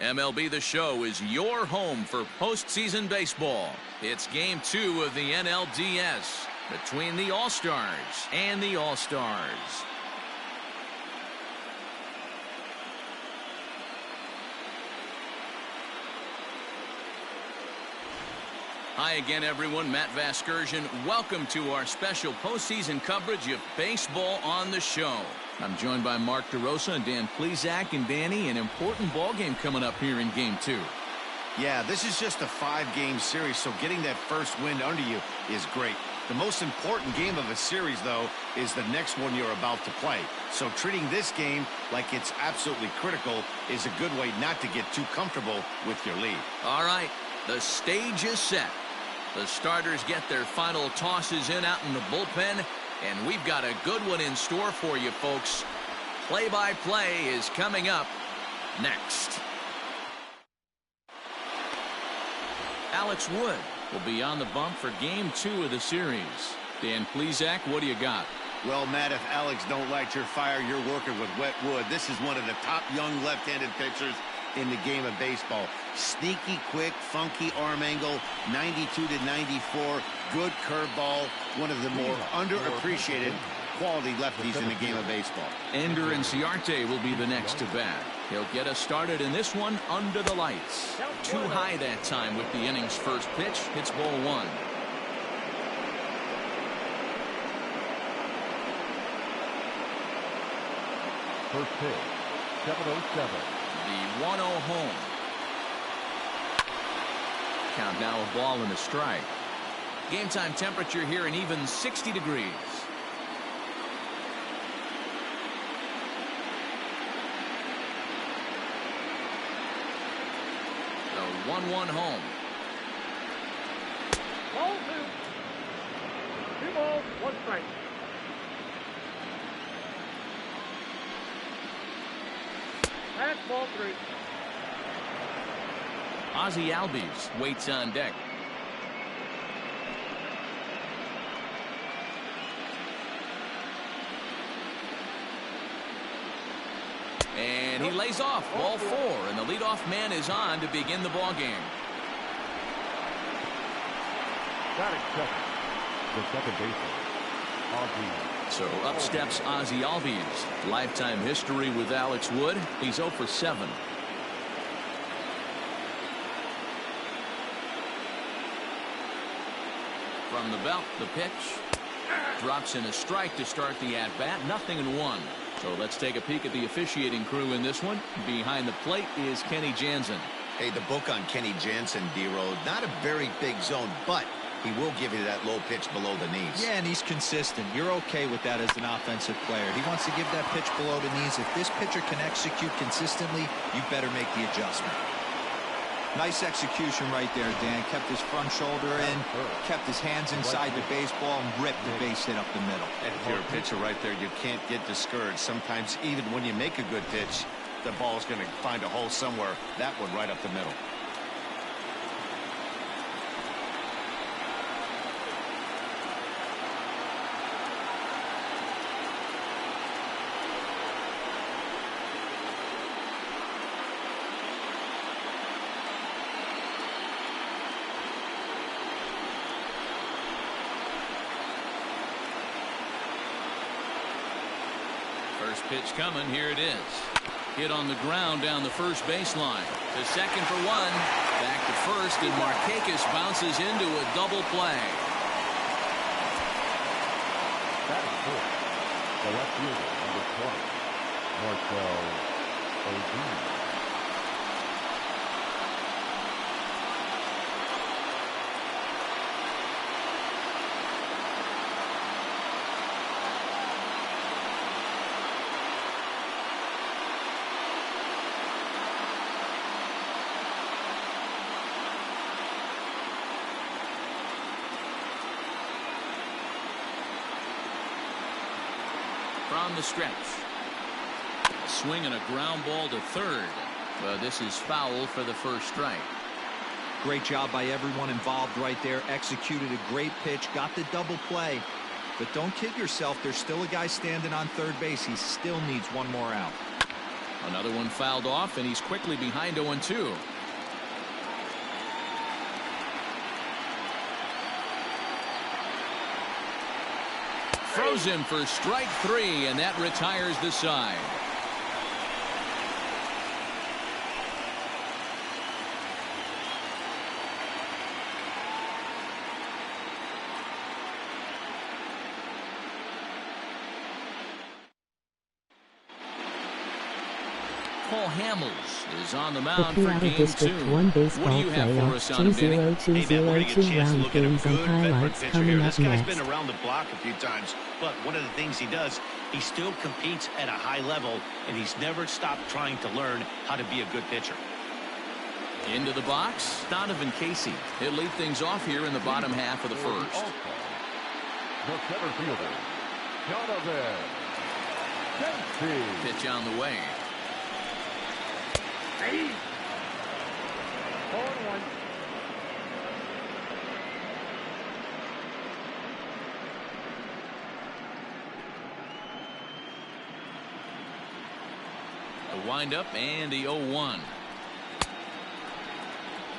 MLB The Show is your home for postseason baseball. It's Game 2 of the NLDS between the All-Stars and the All-Stars. Hi again, everyone. Matt Vasgersian. Welcome to our special postseason coverage of Baseball on the Show. I'm joined by Mark DeRosa and Dan Plesac. And Danny, an important ball game coming up here in Game 2. Yeah, this is just a 5-game series, so getting that first win under you is great. The most important game of a series, though, is the next one you're about to play. So treating this game like it's absolutely critical is a good way not to get too comfortable with your lead. All right, the stage is set. The starters get their final tosses in out in the bullpen, and we've got a good one in store for you, folks. Play-by-play is coming up next. Alex Wood will be on the bump for Game 2 of the series. Dan Plesac, what do you got? Well, Matt, if Alex don't light your fire, you're working with wet wood. This is one of the top young left-handed pitchers in the game of baseball. Sneaky, quick, funky arm angle, 92 to 94, good curveball, one of the more underappreciated quality lefties in the game of baseball. Ender Inciarte will be the next to bat. He'll get us started in this one under the lights. Too high that time with the inning's first pitch. It's ball 1. First pitch, 7:07. The 1-0 home. Count now a ball and a strike. Game time temperature here an even 60 degrees. The 1-1 home. Ball 2. 2 balls, 1 strike. That's ball 3. Ozzie Albies waits on deck. And he lays off. Ball 4, and the leadoff man is on to begin the ball game. Batting second, the second baseman, Ozzie. So up steps Ozzie Albies. Lifetime history with Alex Wood. He's 0 for 7. From the belt, the pitch. Drops in a strike to start the at-bat. 0-1. So let's take a peek at the officiating crew in this one. Behind the plate is Kenny Jansen. Hey, the book on Kenny Jansen, D-Road, not a very big zone, but he will give you that low pitch below the knees. Yeah, and he's consistent. You're okay with that as an offensive player. He wants to give that pitch below the knees. If this pitcher can execute consistently, you better make the adjustment. Nice execution right there, Dan. Kept his front shoulder in, kept his hands inside the baseball, and ripped the base hit up the middle. And if you're a pitcher right there, you can't get discouraged. Sometimes even when you make a good pitch, the ball's going to find a hole somewhere. That one right up the middle. First pitch coming. Here it is. Hit on the ground down the first baseline. To second for 1. Back to first, and Markakis bounces into a double play. Batting fourth, the left fielder, number 20, Marcel Ozuna. From the stretch. Swing and a ground ball to third. Well, this is foul for the first strike. Great job by everyone involved right there. Executed a great pitch. Got the double play. But don't kid yourself. There's still a guy standing on third base. He still needs one more out. Another one fouled off, and he's quickly behind 0-2. Throws him for strike 3, and that retires the side. Paul Hamels is on the mound for Game 2. District 1 baseball what do you have for us on him, Danny? 2020 round games and highlights coming up This guy's next. been around the block a few times, but one of the things he does, he still competes at a high level, and he's never stopped trying to learn how to be a good pitcher. Into the box, Donovan Casey. He'll lead things off here in the bottom half of the first. The center fielder, Donovan Casey. Pitch on the way. 0-1. The windup and the 0-1.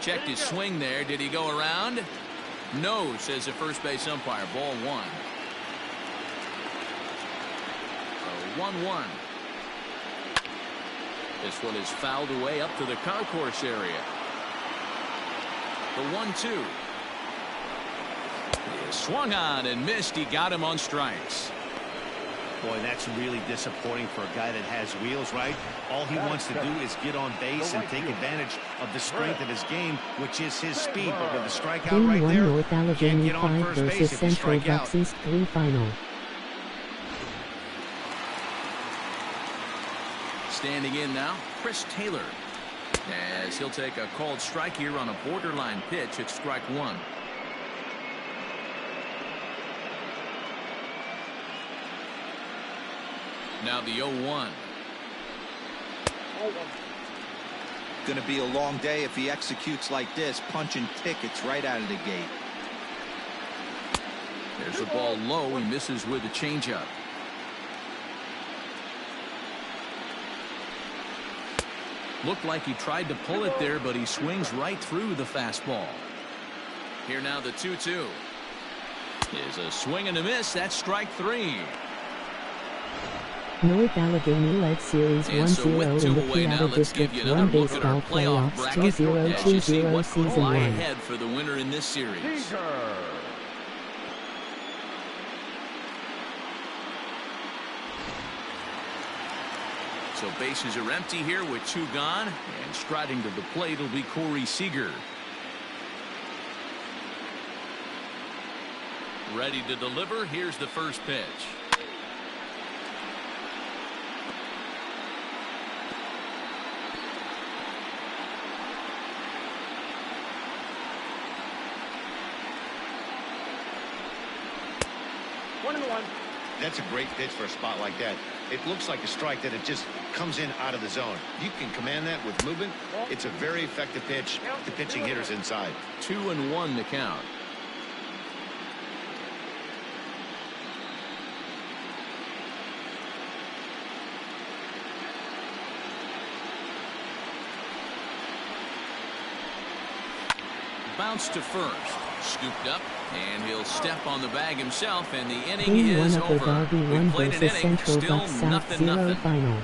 Checked his swing there. Did he go around? No, says the first base umpire. Ball 1. 1-1. This one is fouled away up to the concourse area. The 1-2. He swung on and missed. He got him on strikes. Boy, that's really disappointing for a guy that has wheels, right? All he wants to do is get on base and take advantage of the strength of his game, which is his speed. But with a strikeout Game right 1 there, North you can't Allegheny get on 5 first base versus if you Central strike out. Bucks East 3 final. Standing in now, Chris Taylor, as he'll take a called strike here on a borderline pitch at strike 1. Now the 0-1. Going to be a long day if he executes like this, punching tickets right out of the gate. There's a ball low. He misses with the changeup. Looked like he tried to pull it there, but he swings right through the fastball. Here now the 2-2. Is a swing and a miss. That's strike 3. North Allegheny led series 1-0 So with 2 in the away now, Piaa let's give District you 1 another look at our baseball playoff playoffs bracket as you 2020 see what could season lie 1. ahead for the winner in this series. Seeger. So bases are empty here with 2 gone, and striding to the plate will be Corey Seager. Ready to deliver. Here's the first pitch. That's a great pitch for a spot like that. It looks like a strike that it just comes in out of the zone. You can command that with movement. It's a very effective pitch to pitching hitters inside. 2-1 the count. Bounce to first. Scooped up, and he'll step on the bag himself, and the inning Game 1 is of the over. Derby We 1 played an versus inning, Central still Bucks South 0 0-0. final.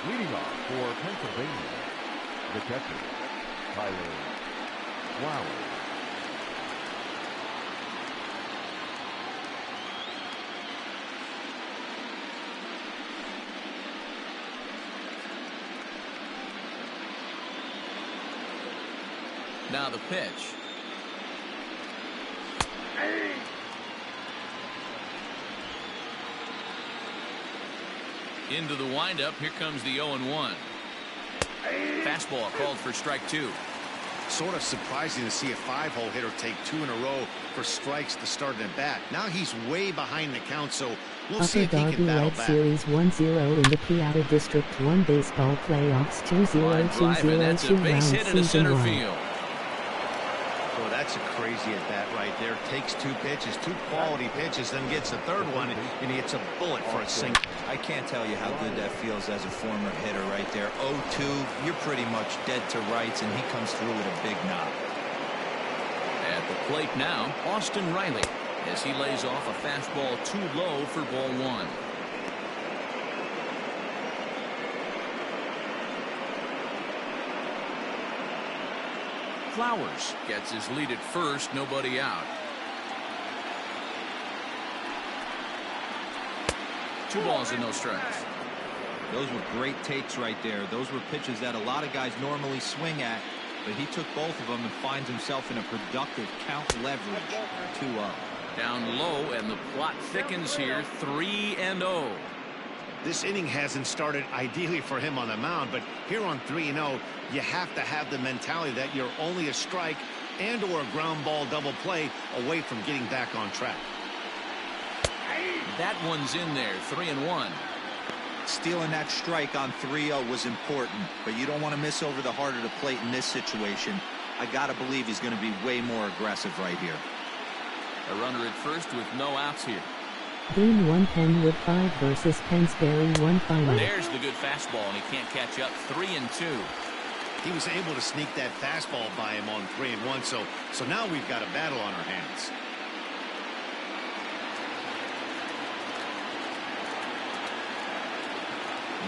Leading off for Pennsylvania, the catcher, Tyler Flowers. Now the pitch. Into the windup. Here comes the 0-1. Fastball called for strike 2. Sort of surprising to see a 5-hole hitter take 2 in a row for strikes to start an at bat. Now he's way behind the count, so we'll see Upper if he Darby can battle led back. series 1-0 in the Piaa District 1 baseball playoffs Line drive, and that's a 2020 base round hit into season center 1. field. Well, that's a crazy at bat right there. Takes 2 pitches, 2 quality pitches, then gets a 3rd one, and he hits a bullet for a single. I can't tell you how good that feels as a former hitter right there. 0-2, you're pretty much dead to rights, and he comes through with a big knock. At the plate now, Austin Riley, as he lays off a fastball too low for ball 1. Flowers gets his lead at first, nobody out. 2 balls and no strikes. Those were great takes right there. Those were pitches that a lot of guys normally swing at, but he took both of them and finds himself in a productive count leverage. 2-0. Down low, and the plot thickens here. 3-0. This inning hasn't started ideally for him on the mound, but here on 3-0, you have to have the mentality that you're only a strike and or a ground ball double play away from getting back on track. That one's in there. 3-1. Stealing that strike on 3-0 was important, but you don't want to miss over the heart of the plate in this situation. I gotta believe he's going to be way more aggressive right here. A runner at first with no outs here. Game 1 Penwood 5 versus Pensbury 1 final. There's the good fastball, and he can't catch up. 3-2. He was able to sneak that fastball by him on 3-1, so now we've got a battle on our hands.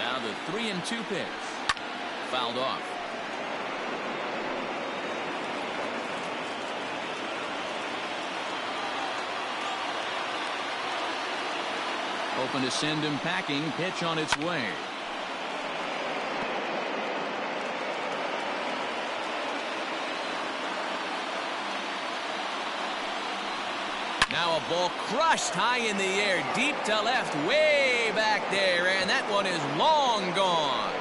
Now the 3-2 pitch. Fouled off. Open to send him packing. Pitch on its way. Now a ball crushed high in the air, deep to left, way back there, and that one is long gone.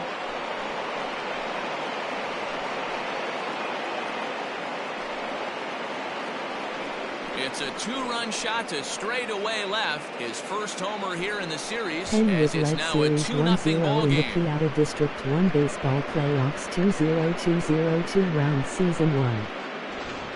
It's a 2-run shot to straightaway left. His first homer here in the series, as it's now a 2-0 ball in the game. Piaa District 1 Baseball Playoffs 2022 round Season 1.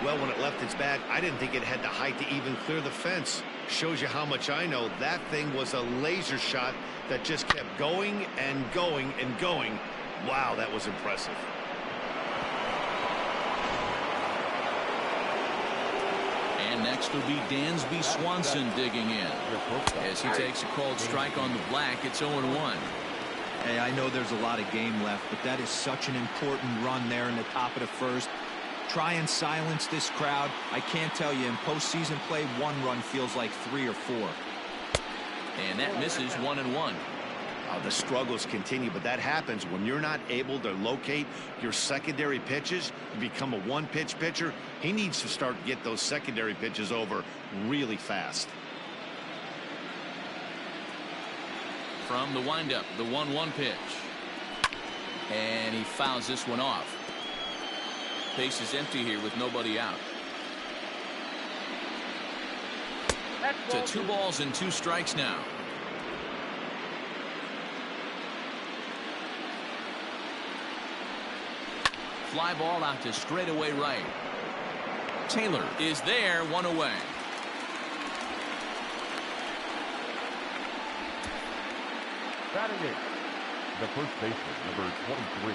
Well, when it left its bat, I didn't think it had the height to even clear the fence. Shows you how much I know. That thing was a laser shot that just kept going and going and going. Wow, that was impressive. And next will be Dansby Swanson digging in. As he takes a called strike on the black, it's 0-1. Hey, I know there's a lot of game left, but that is such an important run there in the top of the first. Try and silence this crowd. I can't tell you, in postseason play, 1 run feels like 3 or 4. And that misses 1-1. The struggles continue, but that happens when you're not able to locate your secondary pitches. You become a 1-pitch pitcher. He needs to start to get those secondary pitches over really fast. From the windup, the 1-1 pitch. And he fouls this one off. Base is empty here with nobody out. To 2 balls and 2 strikes now. Fly ball out to straightaway right. Taylor is there, 1 away. Batting it, the first baseman, number 23,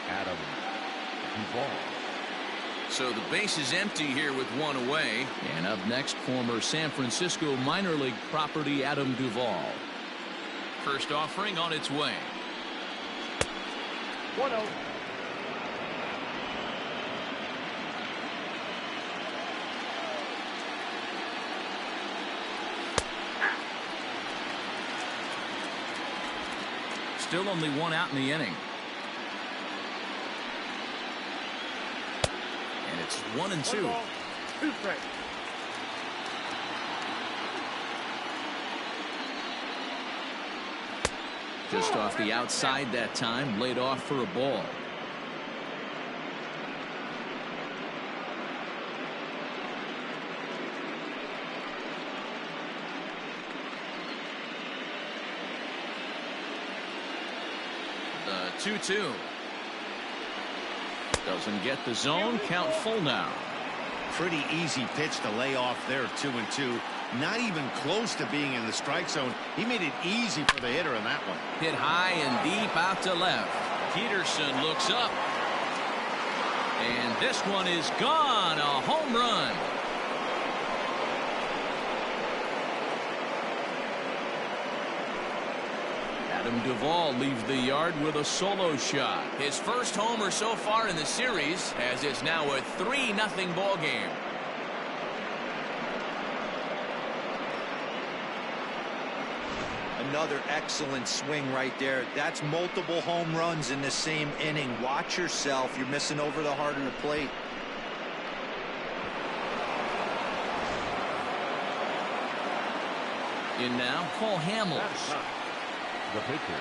Adam Duvall. So the base is empty here with 1 away. And up next, former San Francisco minor league property Adam Duvall. First offering on its way. 1-0. Still only 1 out in the inning. And it's 1-2. 2 strikes. Just off the outside that time, laid off for a ball. The 2-2. Doesn't get the zone. Count full now. Pretty easy pitch to lay off there, 2-2. Not even close to being in the strike zone. He made it easy for the hitter in that one. Hit high and deep out to left. Peterson looks up. And this one is gone. A home run. Adam Duvall leaves the yard with a solo shot. His first homer so far in the series, as it's now a 3-0 ball game. Another excellent swing right there. That's multiple home runs in the same inning. Watch yourself. You're missing over the heart of the plate. In now, Cole Hamels. The pitcher.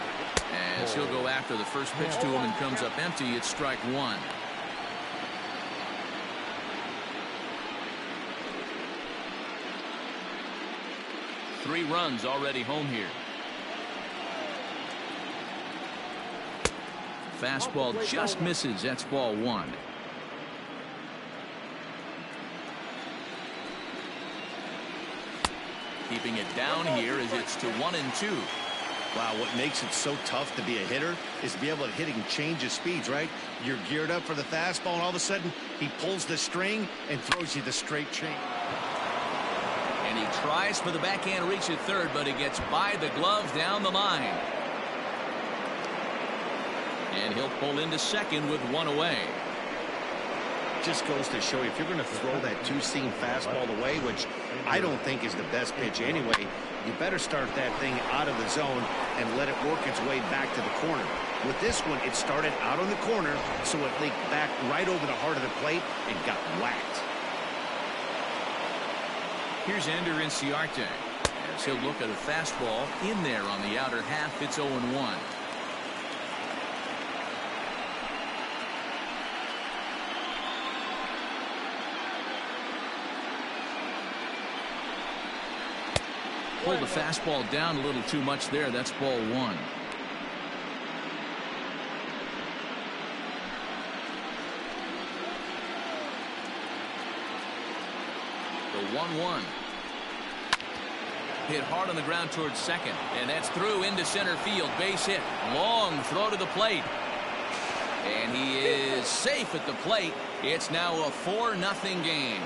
As he'll go after the first pitch to him and comes up empty, it's strike one. Three runs already home here. Fastball just misses. That's ball one. Keeping it down here as it's to 1-2. Wow, what makes it so tough to be a hitter is to be able to hit and change his speeds, right? You're geared up for the fastball, and all of a sudden, he pulls the string and throws you the straight change. And he tries for the backhand reach at third, but he gets by the glove down the line. And he'll pull into second with one away. Just goes to show you, if you're going to throw that two-seam fastball away, which I don't think is the best pitch anyway, you better start that thing out of the zone and let it work its way back to the corner. With this one, it started out on the corner, so it leaked back right over the heart of the plate and got whacked. Here's Ender Inciarte as he'll look at a fastball in there on the outer half. It's 0-1. Pulled the fastball down a little too much there. That's ball one. The 1-1. Hit hard on the ground towards second, and that's through into center field. Base hit. Long throw to the plate. And he is safe at the plate. It's now a 4-0 game.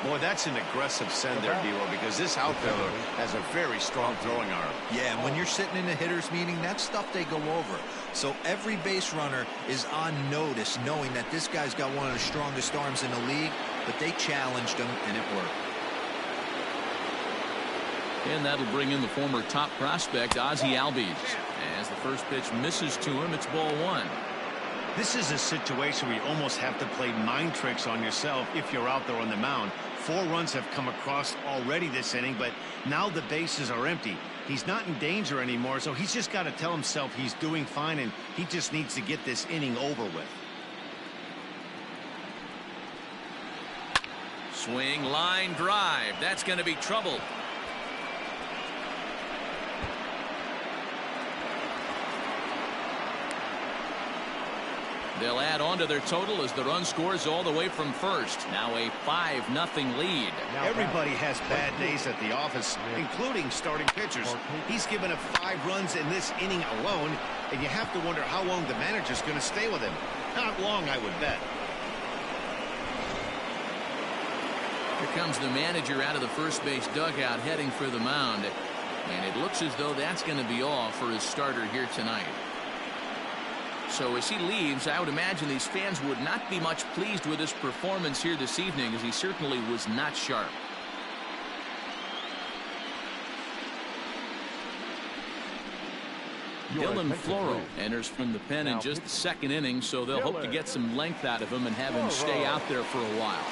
Boy, that's an aggressive send there, D-Roll, because this outfielder has a very strong throwing arm. Yeah, and when you're sitting in a hitter's meeting, that's stuff they go over. So every base runner is on notice, knowing that this guy's got one of the strongest arms in the league, but they challenged him, and it worked. And that'll bring in the former top prospect, Ozzie Albies. As the first pitch misses to him, it's ball one. This is a situation where you almost have to play mind tricks on yourself if you're out there on the mound. 4 runs have come across already this inning, but now the bases are empty. He's not in danger anymore, so he's just got to tell himself he's doing fine, and he just needs to get this inning over with. Swing, line, drive. That's going to be trouble. They'll add on to their total as the run scores all the way from first. Now a 5-0 lead. Everybody has bad days at the office, including starting pitchers. He's given up 5 runs in this inning alone, and you have to wonder how long the manager's going to stay with him. Not long, I would bet. Here comes the manager out of the first base dugout heading for the mound. And it looks as though that's going to be all for his starter here tonight. So as he leaves, I would imagine these fans would not be much pleased with his performance here this evening, as he certainly was not sharp. Dylan Floro enters from the pen in just the second inning, so they'll hope to get some length out of him and have him stay out there for a while.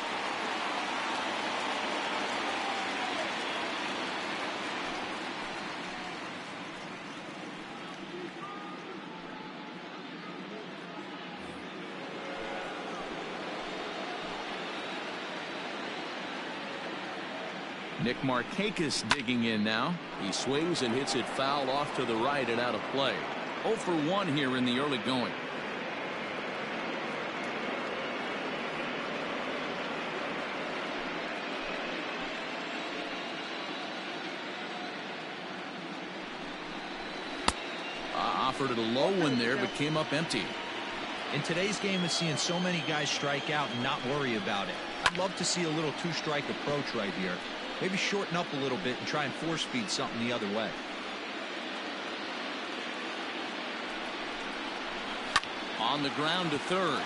Nick Markakis digging in now. He swings and hits it foul off to the right and out of play. 0 for 1 here in the early going. Offered it a low one there, but came up empty. In today's game, it's seeing so many guys strike out and not worry about it. I'd love to see a little two-strike approach right here. Maybe shorten up a little bit and try and force feed something the other way. On the ground to third.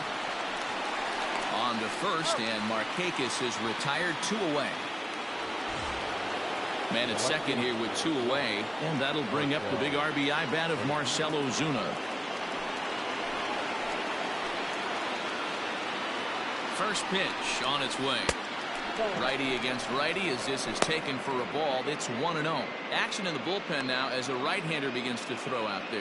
On to first, and Markakis is retired, 2 away. Man at second here with 2 away, and that'll bring up the big RBI bat of Marcell Ozuna. First pitch on its way. Righty against righty as this is taken for a ball. It's 1-0. Action in the bullpen now as a right-hander begins to throw out there.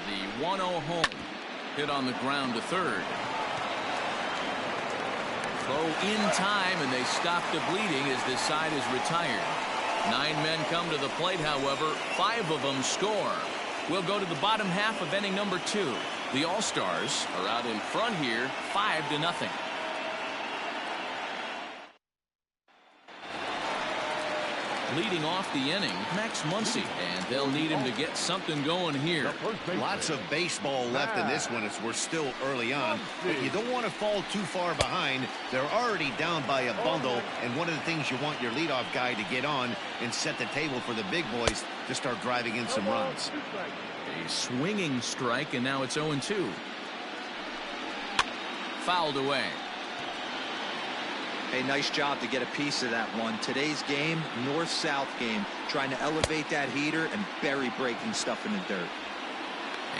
The 1-0 home. Hit on the ground to third. Throw in time, and they stop the bleeding as this side is retired. 9 men come to the plate, however. 5 of them score. We'll go to the bottom half of inning number 2. The All-Stars are out in front here, 5-0. Leading off the inning, Max Muncy, and they'll need him to get something going here. Lots of baseball left in this one as we're still early on, but you don't want to fall too far behind. They're already down by a bundle, and one of the things you want your leadoff guy to get on and set the table for the big boys to start driving in some runs. A swinging strike, and now it's 0-2. Fouled away. Hey, nice job to get a piece of that one. Today's game, north-south game, trying to elevate that heater and bury breaking stuff in the dirt.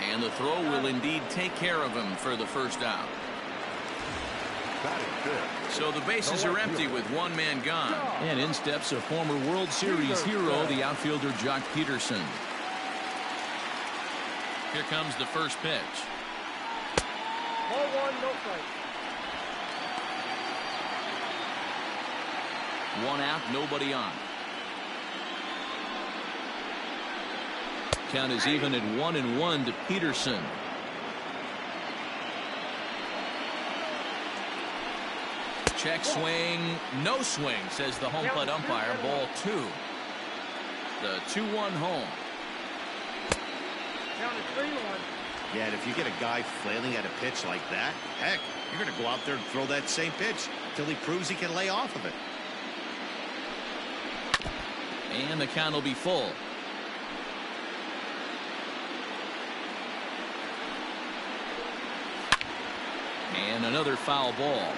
And the throw will indeed take care of him for the first out. So the bases are empty with 1 man gone. And in steps a former World Series hero, the outfielder Jock Peterson. Here comes the first pitch. Ball 1, no strike. 1 out, nobody on. Count is even at 1-1 to Peterson. Check swing, no swing, says the home plate umpire. Ball 2. The 2-1 home. Count is 3-1. Yeah, and if you get a guy flailing at a pitch like that, heck, you're going to go out there and throw that same pitch until he proves he can lay off of it. And the count will be full. And another foul ball.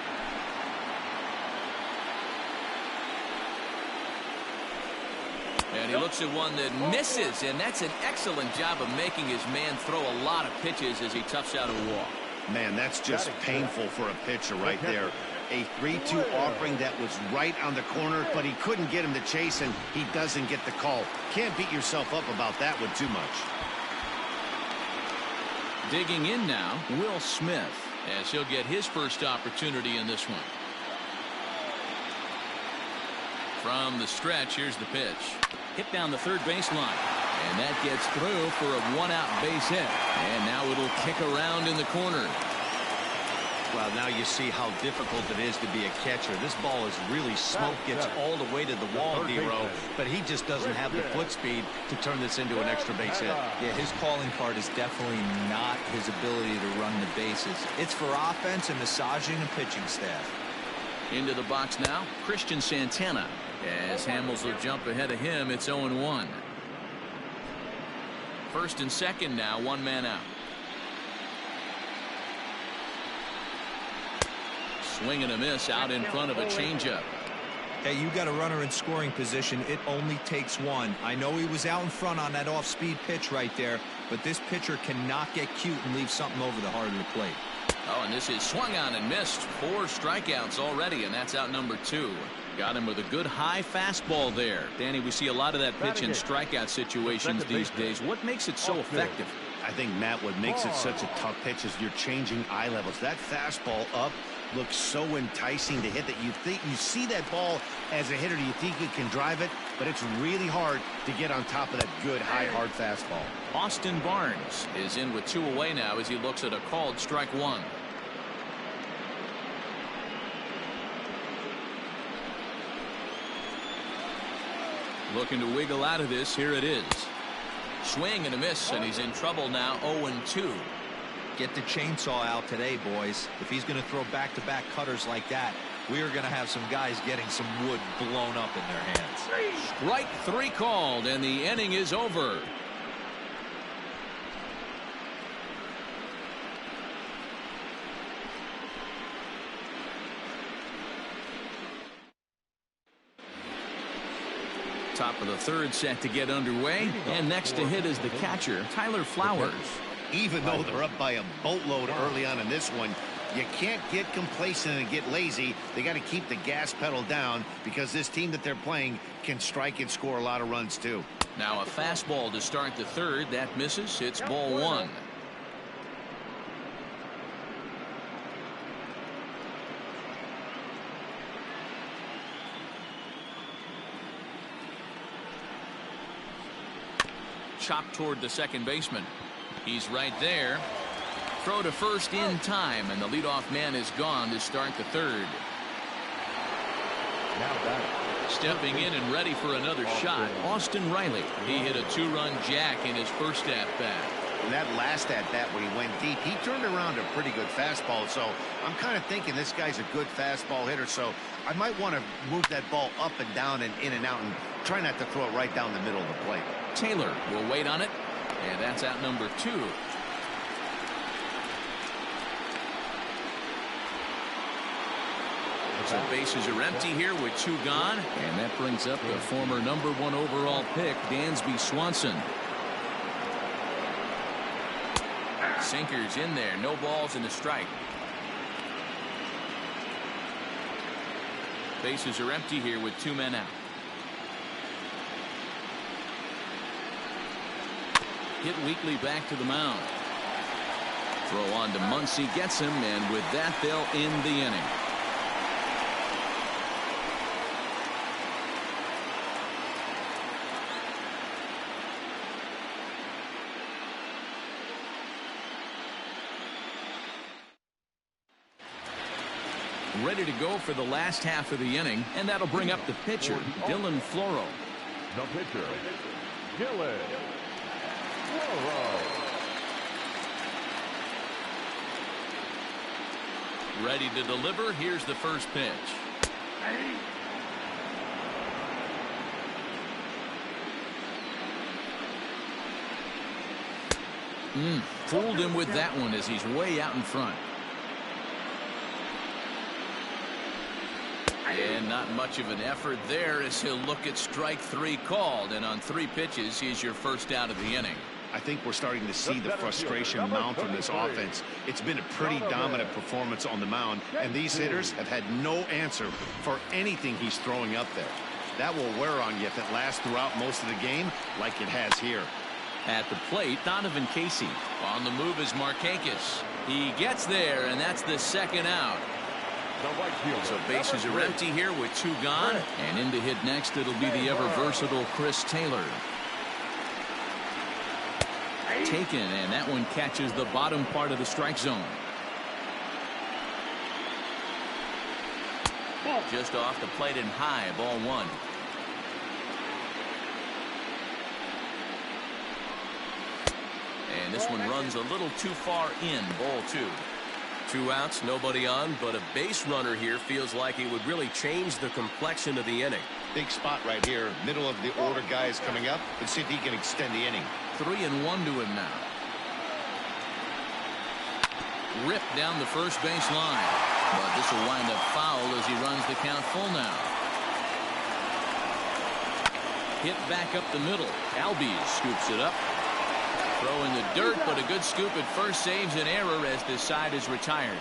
And he looks at one that misses, and that's an excellent job of making his man throw a lot of pitches as he toughs out a walk. Man, that's just painful for a pitcher right there. A 3-2 offering that was right on the corner, but he couldn't get him to chase, and he doesn't get the call. Can't beat yourself up about that one too much. Digging in now, Will Smith, as he'll get his first opportunity in this one. From the stretch, here's the pitch. Hit down the third baseline. And that gets through for a 1-out base hit. And now it'll kick around in the corner. Well, now you see how difficult it is to be a catcher. This ball is really smoke, gets all the way to the wall, D-Row, but he just doesn't have the foot speed to turn this into an extra base hit. Yeah, his calling card is definitely not his ability to run the bases. It's for offense and massaging and pitching staff. Into the box now, Christian Santana. As Hamels will jump ahead of him, it's 0-1. First and second now, 1 man out. Swing and a miss out in front of a changeup. Hey, you got a runner in scoring position. It only takes 1. I know he was out in front on that off-speed pitch right there, but this pitcher cannot get cute and leave something over the heart of the plate. Oh, and this is swung on and missed. 4 strikeouts already, and that's out number 2. Got him with a good high fastball there. Danny, we see a lot of that pitch in strikeout situations these days. What makes it so effective? I think, Matt, what makes it such a tough pitch is you're changing eye levels. That fastball up looks so enticing to hit that you think you see that ball as a hitter. You think you can drive it, but it's really hard to get on top of that good high hard fastball. Austin Barnes is in with 2 away now as he looks at a called strike 1. Looking to wiggle out of this. Here it is. Swing and a miss, and he's in trouble now. 0-2. Get the chainsaw out today, boys. If he's going to throw back-to-back cutters like that, we are going to have some guys getting some wood blown up in their hands. Strike 3 called, and the inning is over. Top of the third set to get underway, and next to hit is the catcher, Tyler Flowers. Even though they're up by a boatload early on in this one, you can't get complacent and get lazy. They got to keep the gas pedal down because this team that they're playing can strike and score a lot of runs too. Now a fastball to start the third. That misses. It's ball 1. Chopped toward the second baseman. He's right there. Throw to first in time, and the leadoff man is gone to start the third. Stepping in and ready for another shot, Austin Riley. He hit a 2-run jack in his first at-bat. And that last at-bat when he went deep, he turned around a pretty good fastball. So I'm kind of thinking this guy's a good fastball hitter. So I might want to move that ball up and down and in and out and try not to throw it right down the middle of the plate. Taylor will wait on it, and that's out number 2. So bases are empty here with 2 gone, and that brings up the former #1 overall pick, Dansby Swanson. Sinkers in there, no balls and a strike. Bases are empty here with 2 men out. Hit Weekly back to the mound. Throw on to Muncy, gets him, and with that they'll end the inning. Ready to go for the last half of the inning, and that'll bring up the pitcher, Dylan Floro. The pitcher, Dylan Floro. Ready to deliver. Here's the first pitch. Fooled him with that one as he's way out in front. And not much of an effort there as he'll look at strike 3 called, and on 3 pitches he's your first out of the inning. I think we're starting to see the frustration mount from this offense. It's been a pretty dominant performance on the mound, and these hitters have had no answer for anything he's throwing up there. That will wear on you if it lasts throughout most of the game like it has here. At the plate, Donovan Casey. On the move is Markakis. He gets there, and that's the second out. So bases are empty here with 2 gone, and in to hit next it'll be the ever-versatile Chris Taylor. Taken, and that one catches the bottom part of the strike zone. Just off the plate and high, ball 1. And this one runs a little too far in, ball 2. 2 outs, nobody on, but a base runner here feels like it would really change the complexion of the inning. Big spot right here, middle of the order guys coming up. Let's see if he can extend the inning. 3-1 to him now. Ripped down the first base line, but this will wind up foul as he runs the count full now. Hit back up the middle. Albies scoops it up. Throw in the dirt, but a good scoop at first saves an error as this side is retired.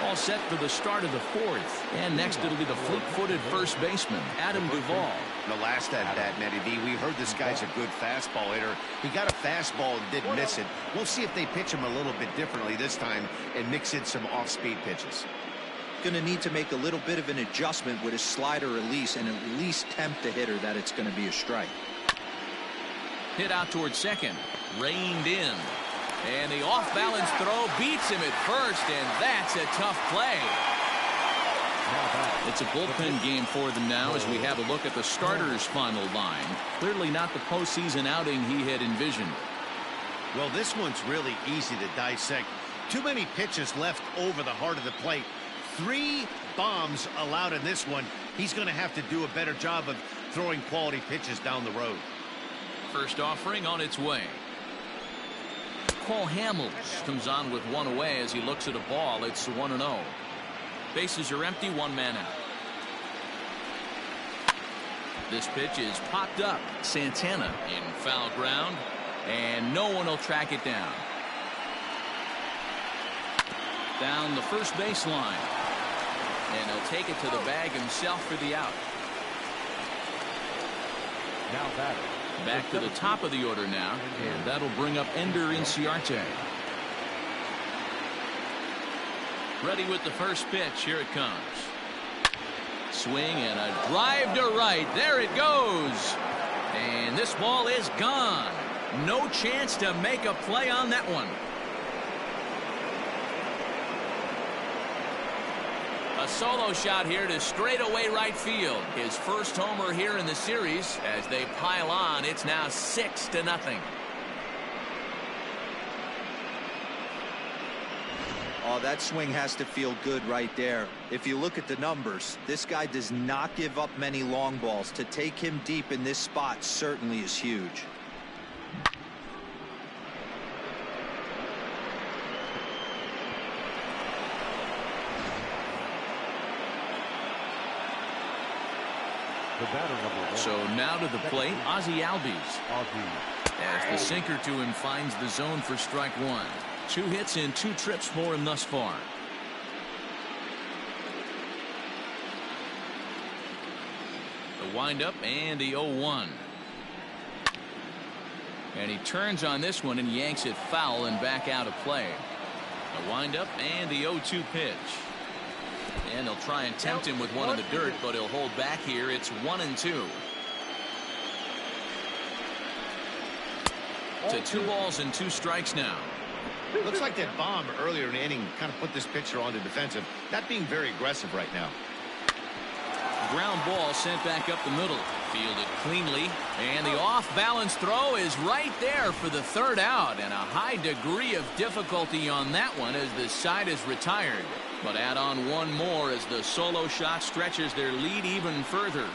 All set for the start of the 4th. And next it'll be the fleet-footed first baseman, Adam Duvall. The last at-bat, Matty V, we heard this guy's a good fastball hitter. He got a fastball and didn't miss it. We'll see if they pitch him a little bit differently this time and mix in some off-speed pitches. Going to need to make a little bit of an adjustment with his slider release and at least tempt the hitter that it's going to be a strike. Hit out towards second. Reined in. And the off-balance throw beats him at first, and that's a tough play. It's a bullpen game for them now as we have a look at the starters' final line. Clearly not the postseason outing he had envisioned. Well, this one's really easy to dissect. Too many pitches left over the heart of the plate. 3 bombs allowed in this one. He's going to have to do a better job of throwing quality pitches down the road. First offering on its way. Cole Hamels comes on with one away as he looks at a ball. It's 1-0. Bases are empty, 1 man out. This pitch is popped up. Santana in foul ground, and no one will track it down. Down the first baseline, and he'll take it to the bag himself for the out. Now batting. Back to the top of the order now, and that'll bring up Ender Inciarte. Ready with the first pitch. Here it comes. Swing and a drive to right. There it goes. And this ball is gone. No chance to make a play on that one. A solo shot here to straightaway right field. His first homer here in the series. As they pile on, it's now 6-0. Oh, that swing has to feel good right there. If you look at the numbers, this guy does not give up many long balls. To take him deep in this spot certainly is huge. So now to the plate, Ozzie Albies. As the sinker to him finds the zone for strike 1. 2 hits and 2 trips for him thus far. The windup and the 0-1. And he turns on this one and yanks it foul and back out of play. The windup and the 0-2 pitch. And they'll try and tempt him with one in the dirt, but he'll hold back here. It's 1-2. To 2 balls and 2 strikes now. Looks like that bomb earlier in the inning kind of put this pitcher on the defensive. Not being very aggressive right now. Ground ball sent back up the middle. Fielded cleanly. And the off-balance throw is right there for the 3rd out. And a high degree of difficulty on that one as the side is retired. But add on one more as the solo shot stretches their lead even further.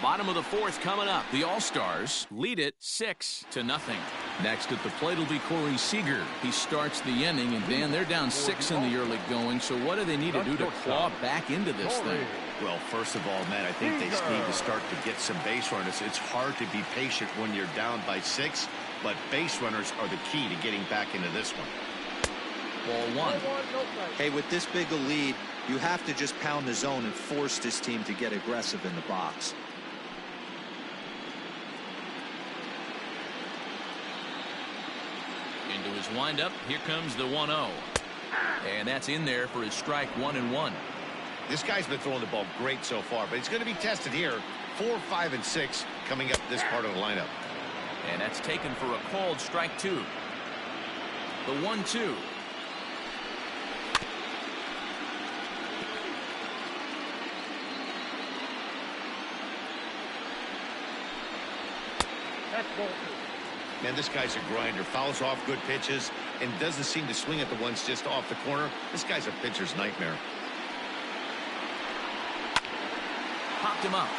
Bottom of the 4th coming up. The All-Stars lead it 6-0. Next at the plate will be Corey Seager. He starts the inning, and Dan, they're down 6 in the early going. So what do they need to do to claw back into this thing? Well, first of all, Matt, I think they need to start to get some base runners. It's hard to be patient when you're down by 6, but base runners are the key to getting back into this one. Ball 1. Hey, with this big a lead, you have to just pound the zone and force this team to get aggressive in the box. Into his windup. Here comes the 1-0. And that's in there for his strike 1-1. This guy's been throwing the ball great so far, but he's going to be tested here. 4, 5, and 6 coming up this part of the lineup. And that's taken for a called strike 2. The 1-2. Man, this guy's a grinder. Fouls off good pitches and doesn't seem to swing at the ones just off the corner. This guy's a pitcher's nightmare. Popped him up.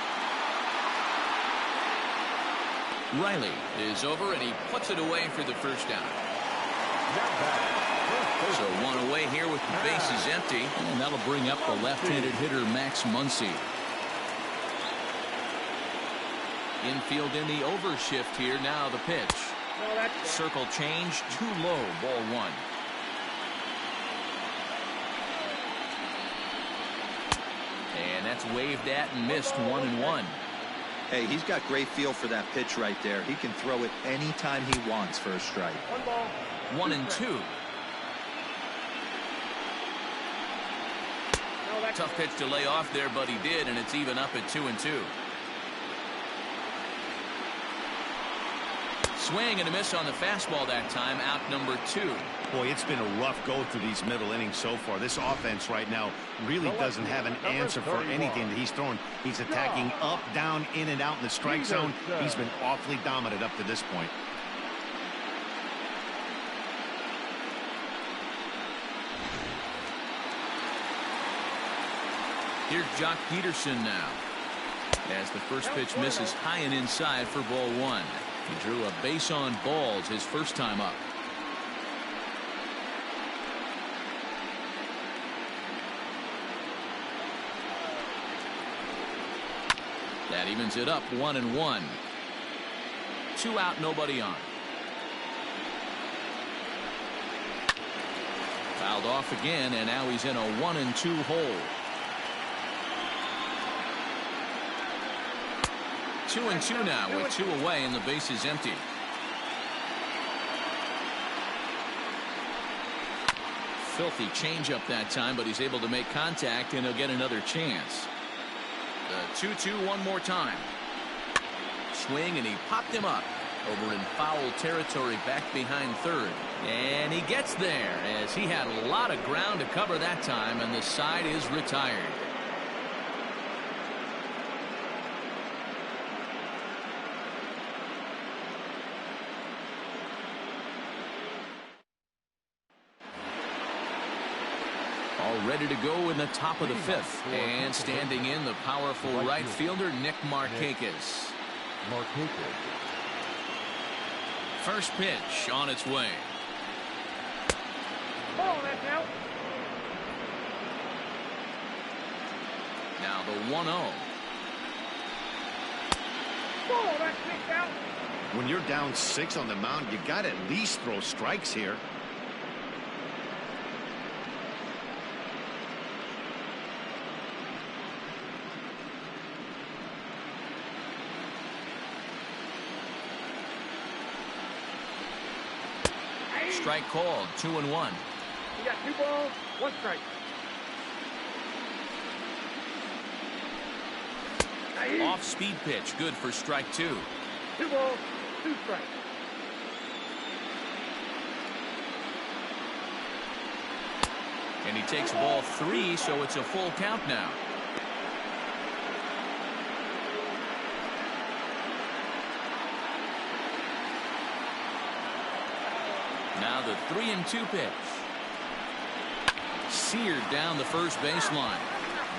Riley is over and he puts it away for the first down. So 1 away here with the bases empty, and that'll bring up the left-handed hitter Max Muncy. Infield in the overshift here. Now the pitch. Circle change, too low. Ball 1. And that's waved at and missed. 1-1. Hey, he's got great feel for that pitch right there. He can throw it anytime he wants for a strike. 1-2. Tough pitch to lay off there, but he did, and it's even up at 2-2. Swing and a miss on the fastball that time. Out number 2. Boy, it's been a rough go through these middle innings so far. This offense right now really doesn't have an answer for anything that he's throwing. He's attacking up, down, in and out in the strike zone. He's been awfully dominant up to this point. Here's Jock Peterson now. As the first pitch misses high and inside for ball 1. He drew a base on balls his first time up. That evens it up 1-1. 2 out, nobody on. Fouled off again, and now he's in a 1-2 hole. 2-2 now with 2 away and the base is empty. Filthy changeup that time, but he's able to make contact and he'll get another chance. The 2-2 one more time. Swing and he popped him up over in foul territory back behind third. And he gets there as he had a lot of ground to cover that time, and the side is retired. All ready to go in the top of the 5th. And standing in, the powerful right fielder, Nick Markakis. First pitch on its way. Oh, that's out. Now the 1-0. Oh, that's kicked out. When you're down 6 on the mound, you got to at least throw strikes here. Strike called. 2-1. You got 2 balls, 1 strike. Off speed pitch. Good for strike 2. 2 balls, 2 strikes. And he takes ball 3, so it's a full count now. Now the 3-2 pitch. Seared down the first baseline.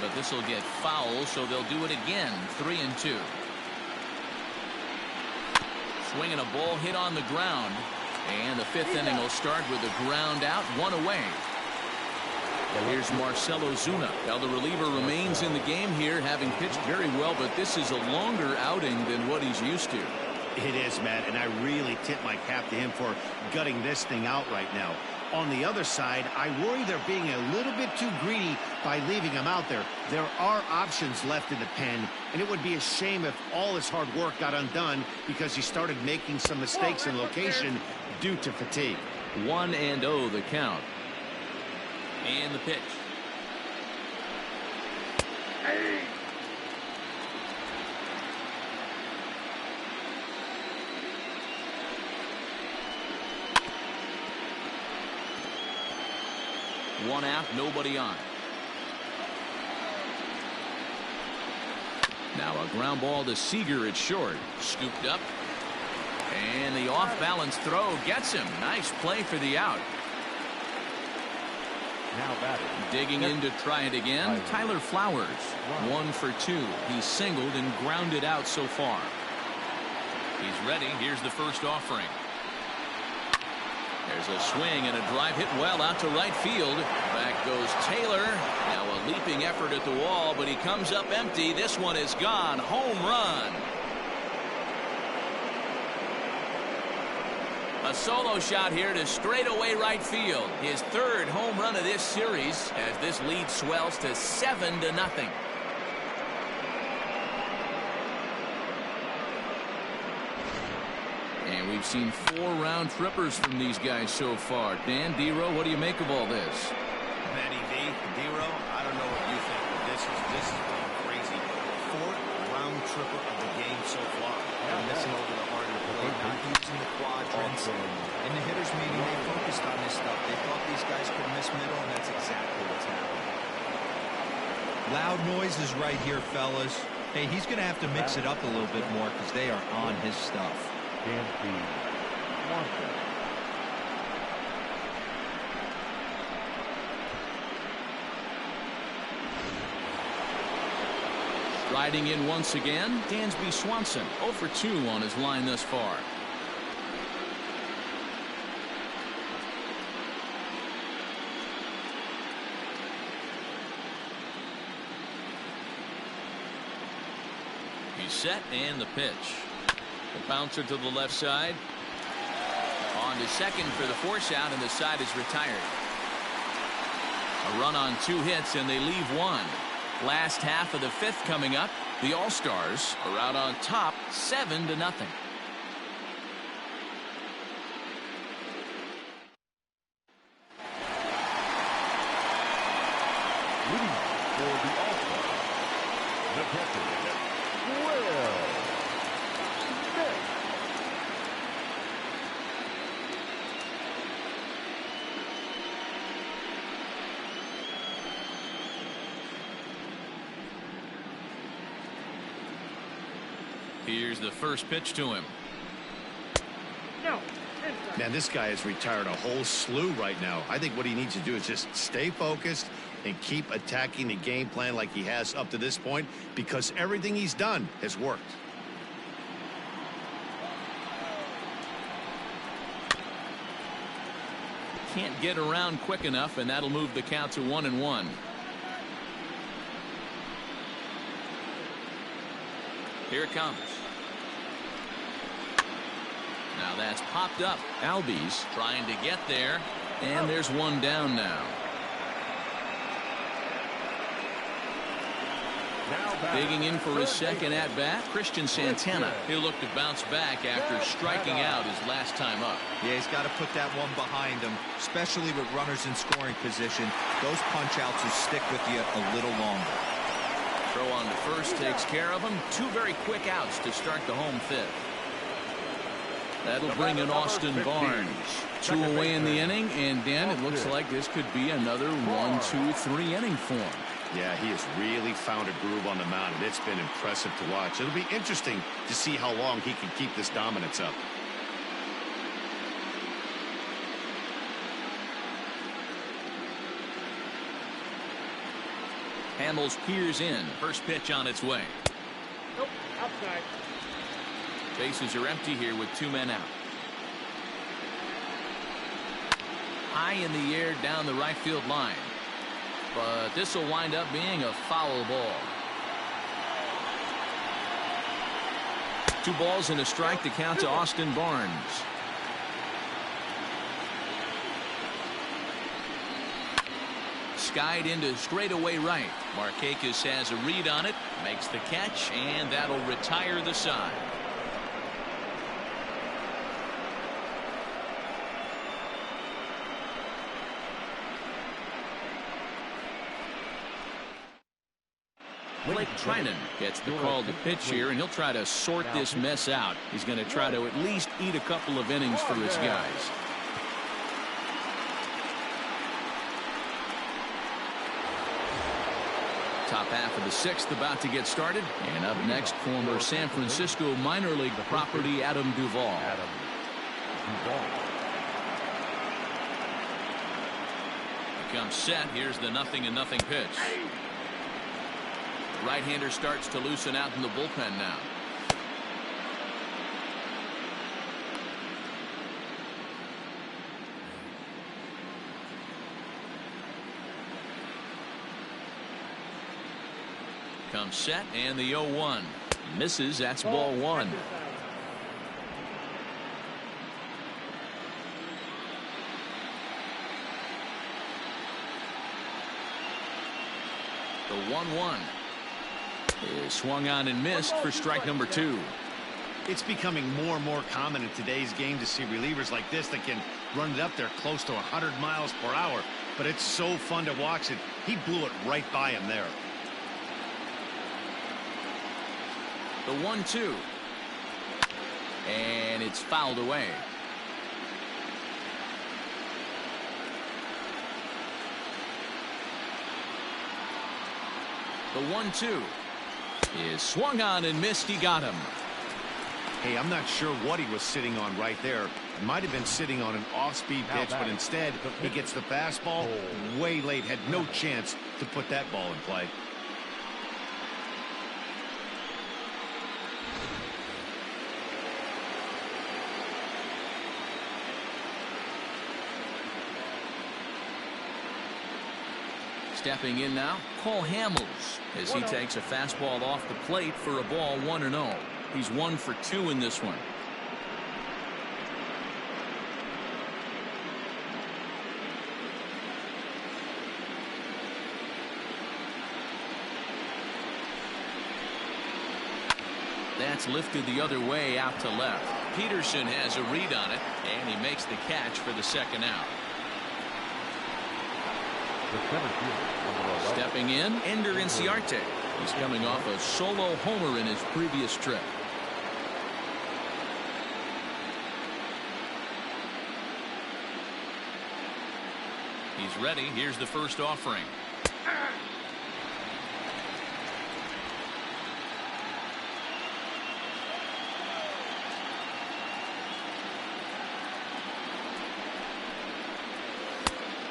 But this will get foul, so they'll do it again. 3-2. Swinging a ball hit on the ground. And the 5th inning will start with a ground out, 1 away. Here's Marcell Ozuna. Now the reliever remains in the game here, having pitched very well, but this is a longer outing than what he's used to. It is, Matt, and I really tip my cap to him for gutting this thing out right now. On the other side, I worry they're being a little bit too greedy by leaving him out there. There are options left in the pen, and it would be a shame if all his hard work got undone because he started making some mistakes in location due to fatigue. 1-0 the count. And the pitch. Hey. One out, nobody on. Now a ground ball to Seager at short. Scooped up. And the off-balance throw gets him. Nice play for the out. Now batting. Digging in to try it again. Tyler Flowers. 1 for 2. He's singled and grounded out so far. He's ready. Here's the first offering. There's a swing and a drive hit well out to right field. Back goes Taylor. Now a leaping effort at the wall, but he comes up empty. This one is gone. Home run. A solo shot here to straightaway right field. His 3rd home run of this series as this lead swells to 7-0. And we've seen 4 round trippers from these guys so far. Dan, D-Row, what do you make of all this? Manny V, D-Row, I don't know what you think, but this is crazy. 4th round tripper of the game so far. They're missing over the heart of the plate. not using the quadrants. In the hitters meeting, they focused on this stuff. They thought these guys could miss middle, and that's exactly what's happening. Loud noises right here, fellas. Hey, he's going to have to mix it up a little bit more because they are on his stuff. Riding in once again, Dansby Swanson, 0 for 2 on his line thus far. He's set, and the pitch. The bouncer to the left side. On to second for the force out, and the side is retired. A run on 2 hits, and they leave 1. Last half of the 5th coming up. The All-Stars are out on top 7-0. Leading for the All-Stars, the catcher, Will Smith. Here's the first pitch to him. No. Man, this guy has retired a whole slew right now. I think what he needs to do is just stay focused and keep attacking the game plan like he has up to this point, because everything he's done has worked. Can't get around quick enough, and that'll move the count to 1-1. Here it comes. Now that's popped up. Albies trying to get there, and there's one down now. Digging in for his second at-bat, Christian Santana. He'll look to bounce back after striking out his last time up. Yeah, he's got to put that one behind him, especially with runners in scoring position. Those punch-outs will stick with you a little longer. Throw on to first takes care of him. 2 very quick outs to start the home 5th. That'll bring in Austin Barnes. 2 away in the inning, and Dan, it looks like this could be another 1, 2, 3 inning form. Yeah, he has really found a groove on the mound, and it's been impressive to watch. It'll be interesting to see how long he can keep this dominance up. Hamels peers in. First pitch on its way. Nope, outside. Bases are empty here with 2 men out. High in the air down the right field line. But this will wind up being a foul ball. 2 balls and a strike to count to Austin Barnes. Skied into straightaway right. Markakis has a read on it, makes the catch, and that'll retire the side. Blake Trinan gets the call to pitch here, and he'll try to sort this mess out. He's going to try to at least eat a couple of innings for his guys. Top half of the 6th about to get started. And up next, former San Francisco minor league property Adam Duvall. He comes set. Here's the 0-0 pitch. Right-hander starts to loosen out in the bullpen now. Comes set, and the 0-1 misses. That's ball 1. The 1-1 is swung on and missed for strike number 2. It's becoming more and more common in today's game to see relievers like this that can run it up there close to 100 miles per hour. But it's so fun to watch it. He blew it right by him there. The 1-2. And it's fouled away. The 1-2 is swung on and missed. He got him. Hey, I'm not sure what he was sitting on right there. It might have been sitting on an off-speed pitch, but instead he gets the fastball way late. Had no chance to put that ball in play. Stepping in now, Cole Hamels, as he takes a fastball off the plate for a ball 1-0. He's 1 for 2 in this one. That's lifted the other way out to left. Peterson has a read on it, and he makes the catch for the second out. Stepping in, Ender Inciarte. He's coming off a solo homer in his previous trip. He's ready. Here's the first offering.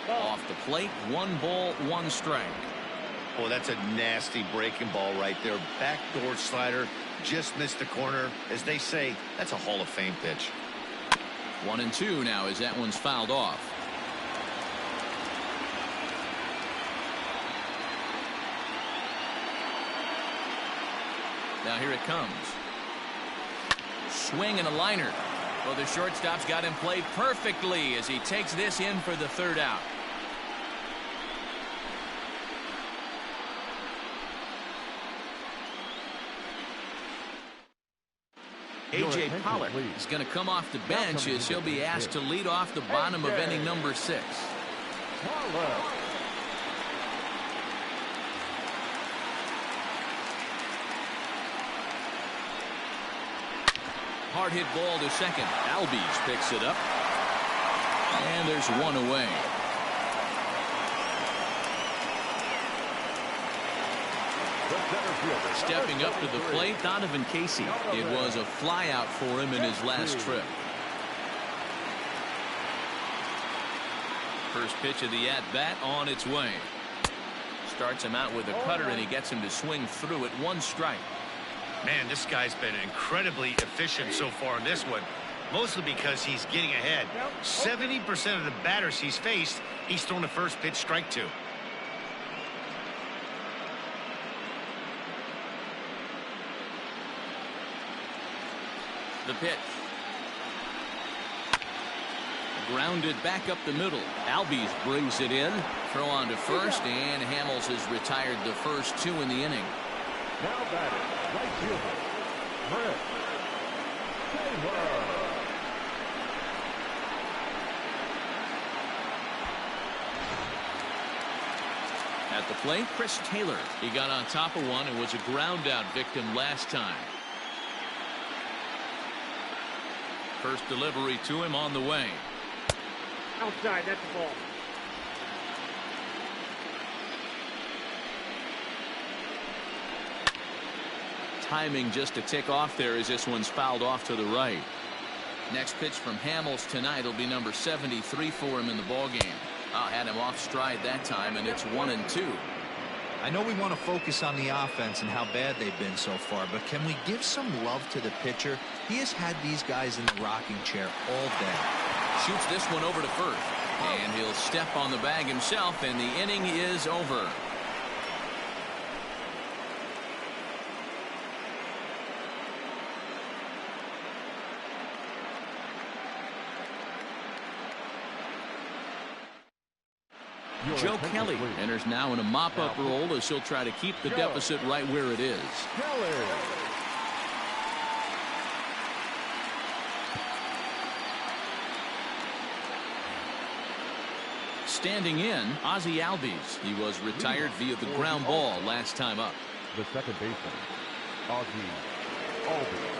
Off the plate, 1 ball, 1 strike. Oh, that's a nasty breaking ball right there. Backdoor slider, just missed the corner. As they say, that's a Hall of Fame pitch. 1-2 now as that one's fouled off. Now here it comes. Swing and a liner. Well, the shortstop's got him played perfectly as he takes this in for the third out. A.J. Pollard is going to come off the bench as he'll be asked to lead off the bottom of inning number 6. Hard hit ball to second. Albies picks it up. And there's 1 away. Stepping up to the plate, Donovan Casey. It was a flyout for him in his last trip. First pitch of the at-bat on its way. Starts him out with a cutter, and he gets him to swing through it. 1 strike. Man, this guy's been incredibly efficient so far in this one, mostly because he's getting ahead. 70% of the batters he's faced, he's thrown the first pitch strike to. The pitch. Grounded back up the middle. Albies brings it in. Throw on to first, and Hamels has retired the first 2 in the inning. Now batting, right fielder, Brett Taylor. At the plate, Chris Taylor. He got on top of one and was a ground out victim last time. First delivery to him on the way. Outside, that's the ball. Timing just a tick off there as this one's fouled off to the right. Next pitch from Hamels tonight will be number 73 for him in the ballgame. Had him off stride that time, and it's 1-2. I know we want to focus on the offense and how bad they've been so far, but can we give some love to the pitcher? He has had these guys in the rocking chair all day. Shoots this one over to first, and he'll step on the bag himself, and the inning is over. Joe Kelly enters now in a mop-up role as he'll try to keep the deficit right where it is. Standing in, Ozzie Albies. He was retired via the ground ball last time up. The second baseman, Ozzie Albies.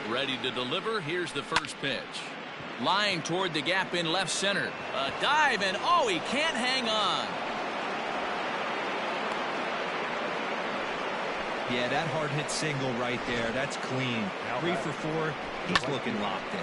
Ready to deliver. Here's the first pitch. Line toward the gap in left center. A dive, and oh, he can't hang on. Yeah, that hard hit single right there. That's clean. 3 for 4. He's looking locked in.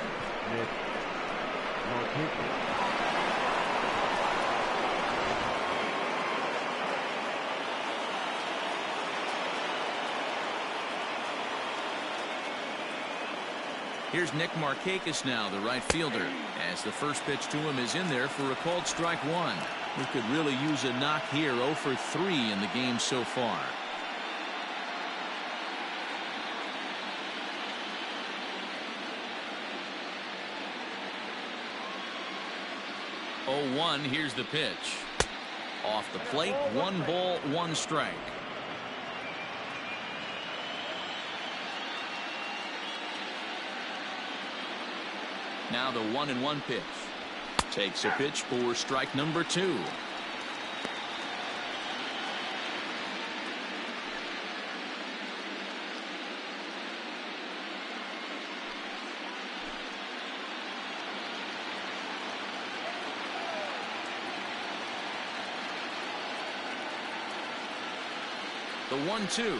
Here's Nick Markakis now, the right fielder, as the first pitch to him is in there for a called strike one. He could really use a knock here. 0 for 3 in the game so far. 0-1. Here's the pitch. Off the plate, 1 ball, 1 strike. Now the 1-1 pitch. Takes a pitch for strike number 2. The 1-2.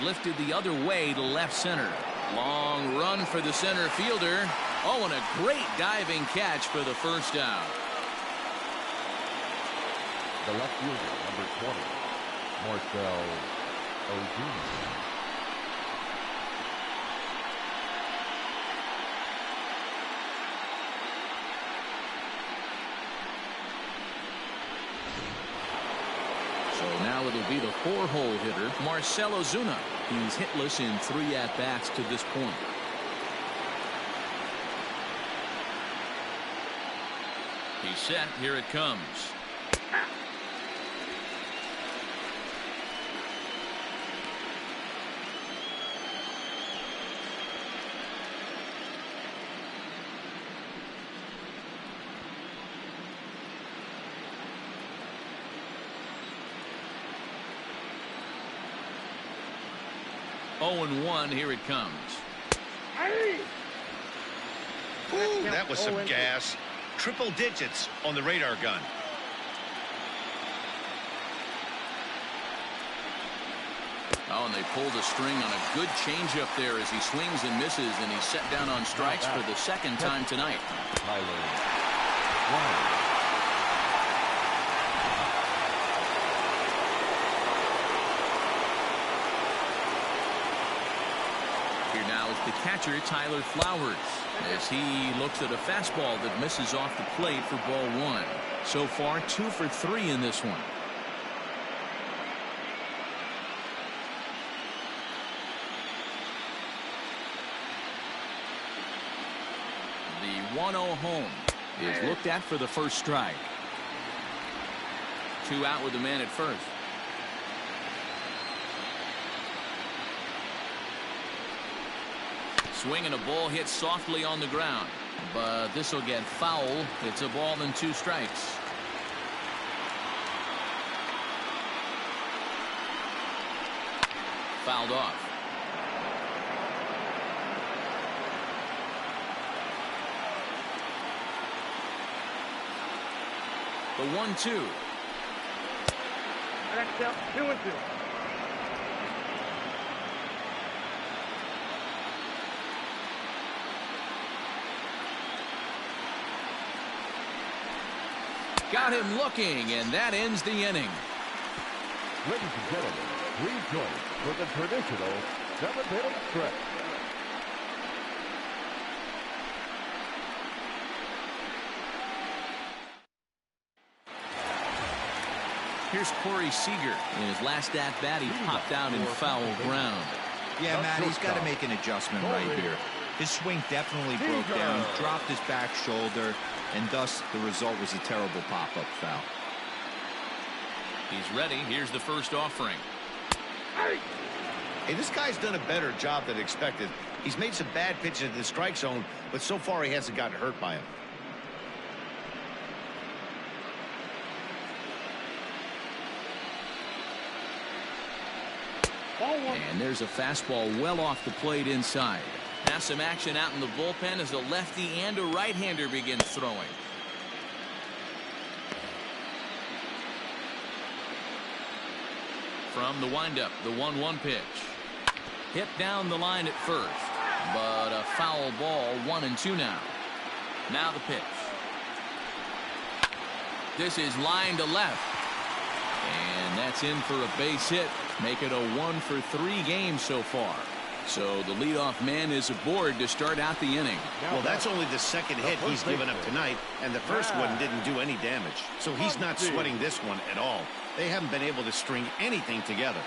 Lifted the other way to left center. Long run for the center fielder. Oh, and a great diving catch for the first out. The left fielder, number 20, Marcel Ozuna. So now it'll be the 4-hole hitter, Marcel Ozuna. He's hitless in 3 at-bats to this point. He's set. Here it comes. Oh, and 1. Here it comes. Ooh, that was some gas. Triple digits on the radar gun. Oh, and they pulled a string on a good changeup there as he swings and misses, and he's set down on strikes for the second time tonight. Here now is the catcher, Tyler Flowers, as he looks at a fastball that misses off the plate for ball 1. So far, 2 for 3 in this one. The 1-0 home is looked at for the first strike. 2 out with the man at first. Swing and a ball hit softly on the ground, but this will get foul. It's a ball and 2 strikes. Fouled off. The 1-2. Next up, 2-2. Got him looking, and that ends the inning. Ladies and gentlemen, please join for the traditional 7th-inning stretch. Here's Corey Seager. In his last at-bat, he popped out in foul ground. Yeah, Matt, he's got to make an adjustment right here. His swing definitely broke down, dropped his back shoulder, and thus the result was a terrible pop-up foul. He's ready. Here's the first offering. Hey, this guy's done a better job than expected. He's made some bad pitches in the strike zone, but so far he hasn't gotten hurt by him. And there's a fastball well off the plate inside. Now some action out in the bullpen as a lefty and a right-hander begins throwing. From the windup, the 1-1 pitch. Hit down the line at first, but a foul ball, 1-2 now. Now the pitch. This is line to left. And that's in for a base hit. Make it a 1-for-3 game so far. So the leadoff man is aboard to start out the inning. Well, that's only the second hit he's given up tonight, and the first one didn't do any damage. So he's not sweating this one at all. They haven't been able to string anything together.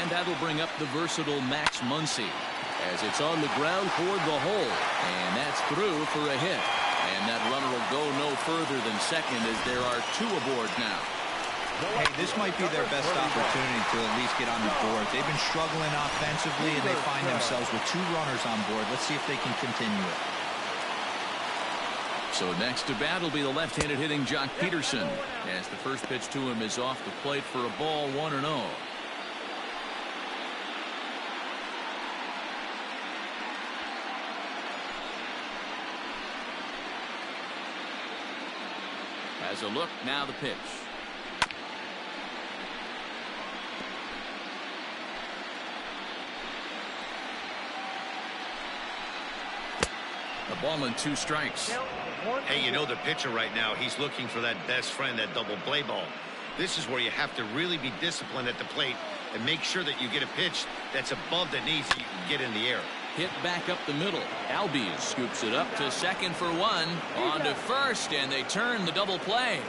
And that'll bring up the versatile Max Muncy as it's on the ground toward the hole. And that's through for a hit. And that runner will go no further than second as there are two aboard now. Hey, this might be their best opportunity to at least get on the board. They've been struggling offensively, and they find themselves with two runners on board. Let's see if they can continue it. So next to bat will be the left-handed hitting Jock Peterson as the first pitch to him is off the plate for a ball, 1-0. As a look, now the pitch. A ball and 2 strikes. Hey, you know the pitcher right now, he's looking for that best friend, that double play ball. This is where you have to really be disciplined at the plate and make sure that you get a pitch that's above the knees that you can get in the air. Hit back up the middle. Albies scoops it up to second for 1. On to first, and they turn the double play.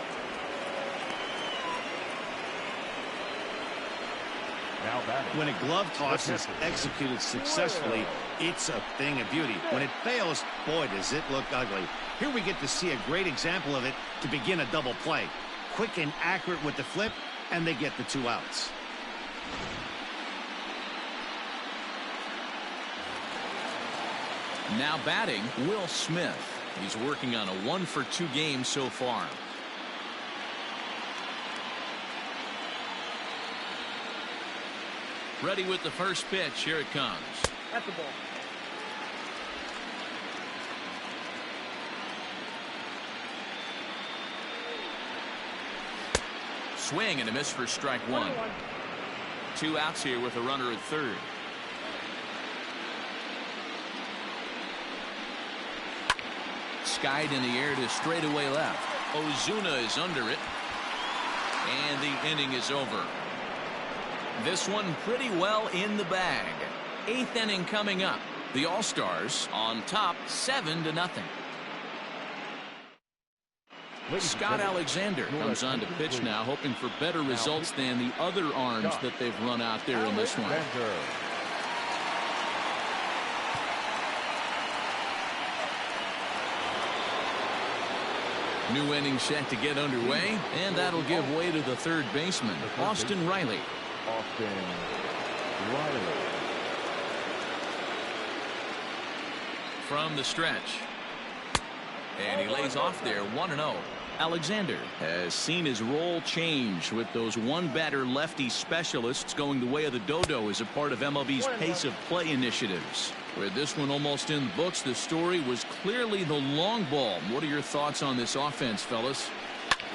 When a glove toss is executed successfully, it's a thing of beauty. When it fails, boy, does it look ugly. Here we get to see a great example of it to begin a double play. Quick and accurate with the flip, and they get the 2 outs. Now batting, Will Smith. He's working on a 1-for-2 game so far. Ready with the first pitch. Here it comes. At the ball. Swing and a miss for strike 1. 2 outs here with a runner at third. Skied in the air to straightaway left. Ozuna is under it. And the inning is over. This one pretty well in the bag. 8th inning coming up. The All-Stars on top 7-0. Scott Alexander comes on to pitch now, hoping for better results than the other arms that they've run out there in this one. New inning set to get underway, and that'll give way to the third baseman, Austin Riley. From the stretch. And he lays off there, 1-0. Alexander has seen his role change with those one-batter lefty specialists going the way of the dodo as a part of MLB's pace of play initiatives. With this one almost in the books, the story was clearly the long ball. What are your thoughts on this offense, fellas?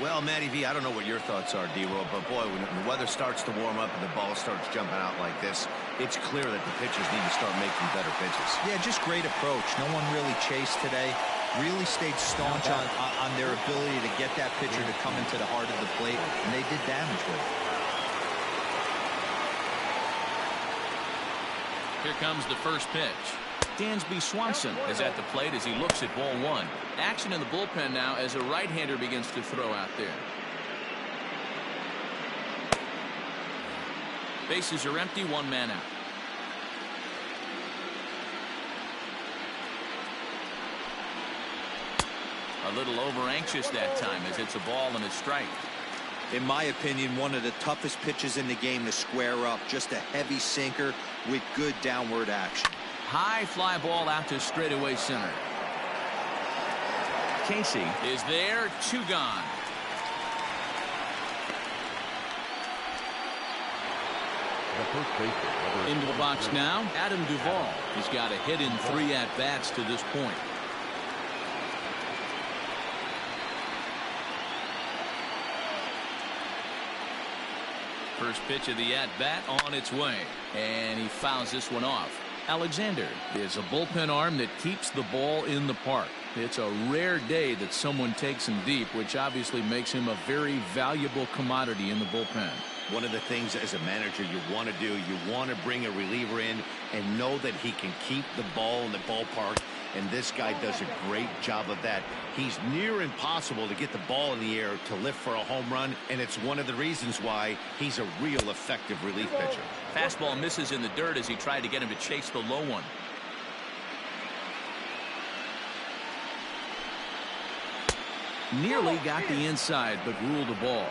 Well, Matty V, I don't know what your thoughts are, D-Roll, but boy, when the weather starts to warm up and the ball starts jumping out like this, it's clear that the pitchers need to start making better pitches. Yeah, just great approach. No one really chased today. Really stayed staunch on their ability to get that pitcher to come into the heart of the plate, and they did damage with it. Here comes the first pitch. Dansby Swanson is at the plate as he looks at ball 1. Action in the bullpen now as a right-hander begins to throw out there. Bases are empty, one man out. A little over anxious that time as it's a ball and a strike. In my opinion, one of the toughest pitches in the game to square up. Just a heavy sinker with good downward action. High fly ball out to straightaway center. Casey is there, 2 gone. Into the box now, Adam Duvall. He's got a hit in 3 at-bats to this point. First pitch of the at-bat on its way, and he fouls this one off. Alexander is a bullpen arm that keeps the ball in the park. It's a rare day that someone takes him deep, which obviously makes him a very valuable commodity in the bullpen. One of the things as a manager you want to do, you want to bring a reliever in and know that he can keep the ball in the ballpark, and this guy does a great job of that. He's near impossible to get the ball in the air to lift for a home run, and it's one of the reasons why he's a real effective relief pitcher. Fastball misses in the dirt as he tried to get him to chase the low one. Nearly got the inside, but ruled the ball.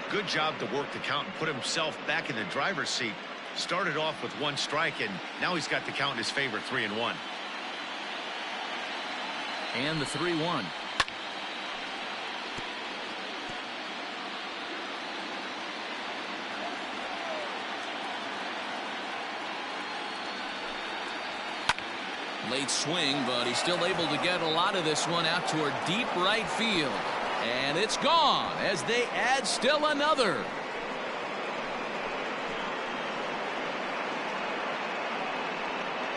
Good job to work the count and put himself back in the driver's seat. Started off with 1 strike, and now he's got the count in his favor, 3-1. And the 3-1. Late swing, but he's still able to get a lot of this one out toward deep right field. And it's gone as they add still another.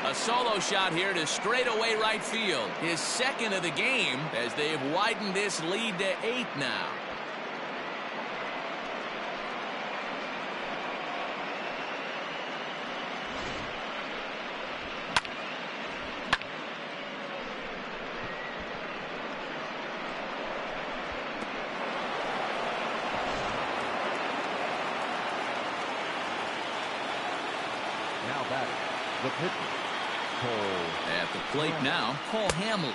A solo shot here to straightaway right field. His second of the game as they've widened this lead to 8 now. Now batting, the pitcher, Cole. At the plate now, Cole Hamels,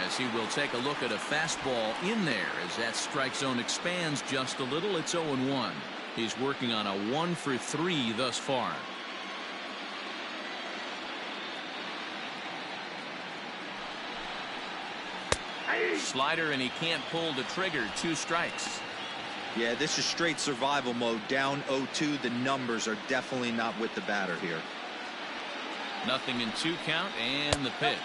as he will take a look at a fastball in there as that strike zone expands just a little. It's 0-1. He's working on a 1-for-3 thus far. Slider, and he can't pull the trigger. 2 strikes. Yeah, this is straight survival mode. Down 0-2. The numbers are definitely not with the batter here. Nothing in 2 count, and the pitch.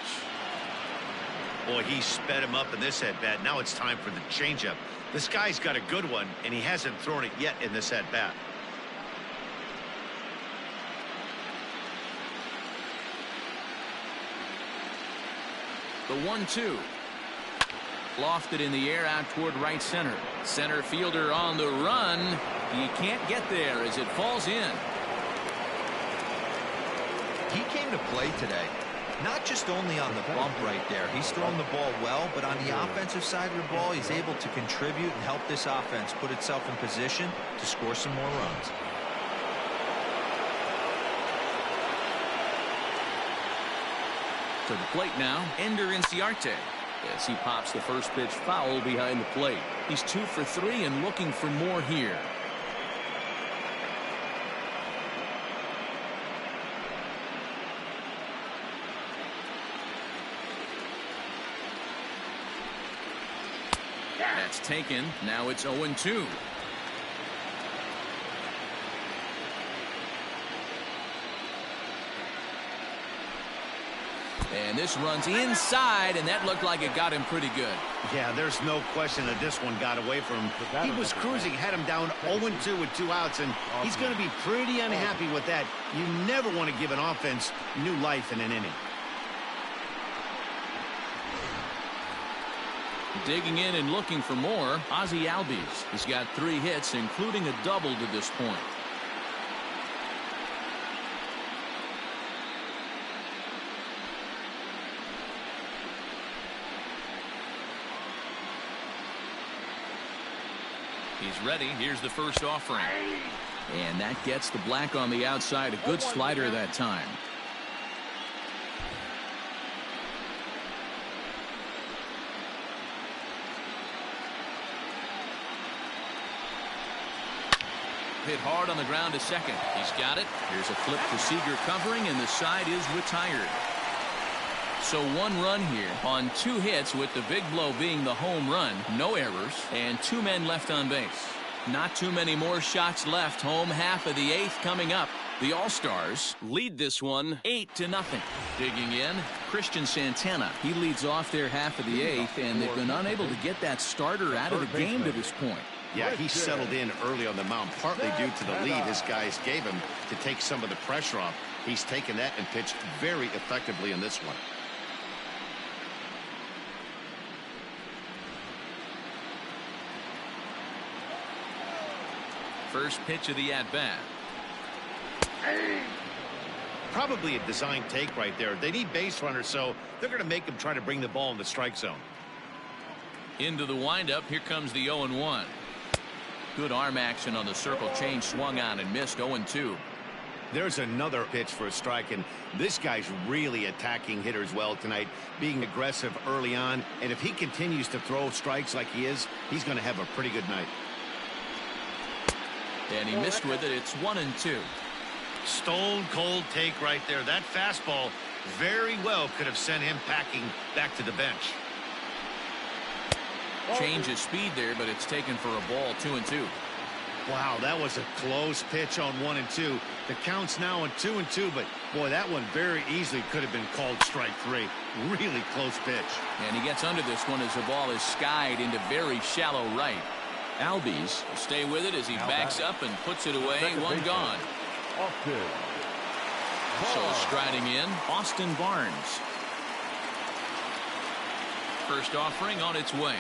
Boy, he sped him up in this at-bat. Now it's time for the changeup. This guy's got a good one, and he hasn't thrown it yet in this at-bat. The 1-2. Lofted in the air out toward right center. Center fielder on the run. He can't get there as it falls in. He came to play today. Not just only on the bump right there. He's thrown the ball well, but on the offensive side of the ball, he's able to contribute and help this offense put itself in position to score some more runs. To the plate now, Ender Inciarte. As he pops the first pitch foul behind the plate. He's 2 for 3 and looking for more here. That's taken. Now it's 0-2. And this runs inside, and that looked like it got him pretty good. Yeah, there's no question that this one got away from him. He was cruising, had him down 0-2 with 2 outs, and he's going to be pretty unhappy with that. You never want to give an offense new life in an inning. Digging in and looking for more, Ozzie Albies. He's got 3 hits, including a double to this point. He's ready. Here's the first offering. And that gets the black on the outside. A good slider that time. Hit hard on the ground to second. He's got it. Here's a flip to Seager covering, and the side is retired. So 1 run here on 2 hits, with the big blow being the home run. No errors, and 2 men left on base. Not too many more shots left. Home half of the 8th coming up. The All-Stars lead this one 8-0. Digging in, Christian Santana. He leads off their half of the 8th, and they've been unable to get that starter out of the game to this point. Yeah, he settled in early on the mound, partly due to the lead his guys gave him to take some of the pressure off. He's taken that and pitched very effectively in this one. First pitch of the at-bat. Probably a design take right there. They need base runners, so they're going to make him try to bring the ball in the strike zone. Into the windup. Here comes the 0-1. Good arm action on the circle change. Swung on and missed. 0-2. There's another pitch for a strike, and this guy's really attacking hitters well tonight, being aggressive early on. And if he continues to throw strikes like he is, he's going to have a pretty good night. And he missed with it. It's 1-2. Stone cold take right there. That fastball very well could have sent him packing back to the bench. Change of speed there, but it's taken for a ball. 2-2. Wow, that was a close pitch on 1-2. The count's now on 2-2, but boy, that one very easily could have been called strike 3. Really close pitch. And he gets under this one as the ball is skied into very shallow right. Albies will stay with it as he backs up and puts it away. 1 gone. So striding in, Austin Barnes. First offering on its way.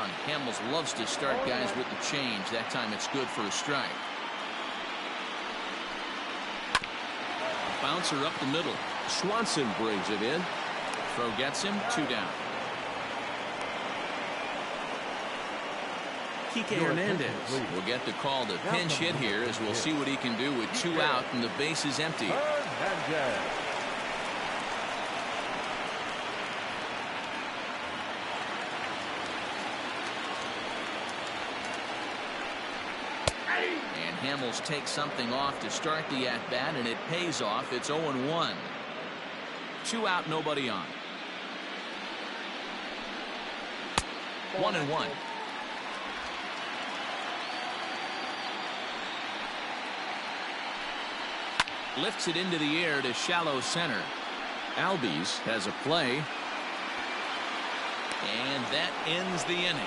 And Hamels loves to start guys with the change. That time it's good for a strike. Bouncer up the middle. Swanson brings it in. Throw gets him. 2 down. Kike Hernandez will get the call to pinch hit here, as we'll see what he can do with 2 out and the base is empty. And Hamels takes something off to start the at-bat, and it pays off. It's 0-1. 2 out, nobody on. 1-1. Lifts it into the air to shallow center. Albies has a play. And that ends the inning.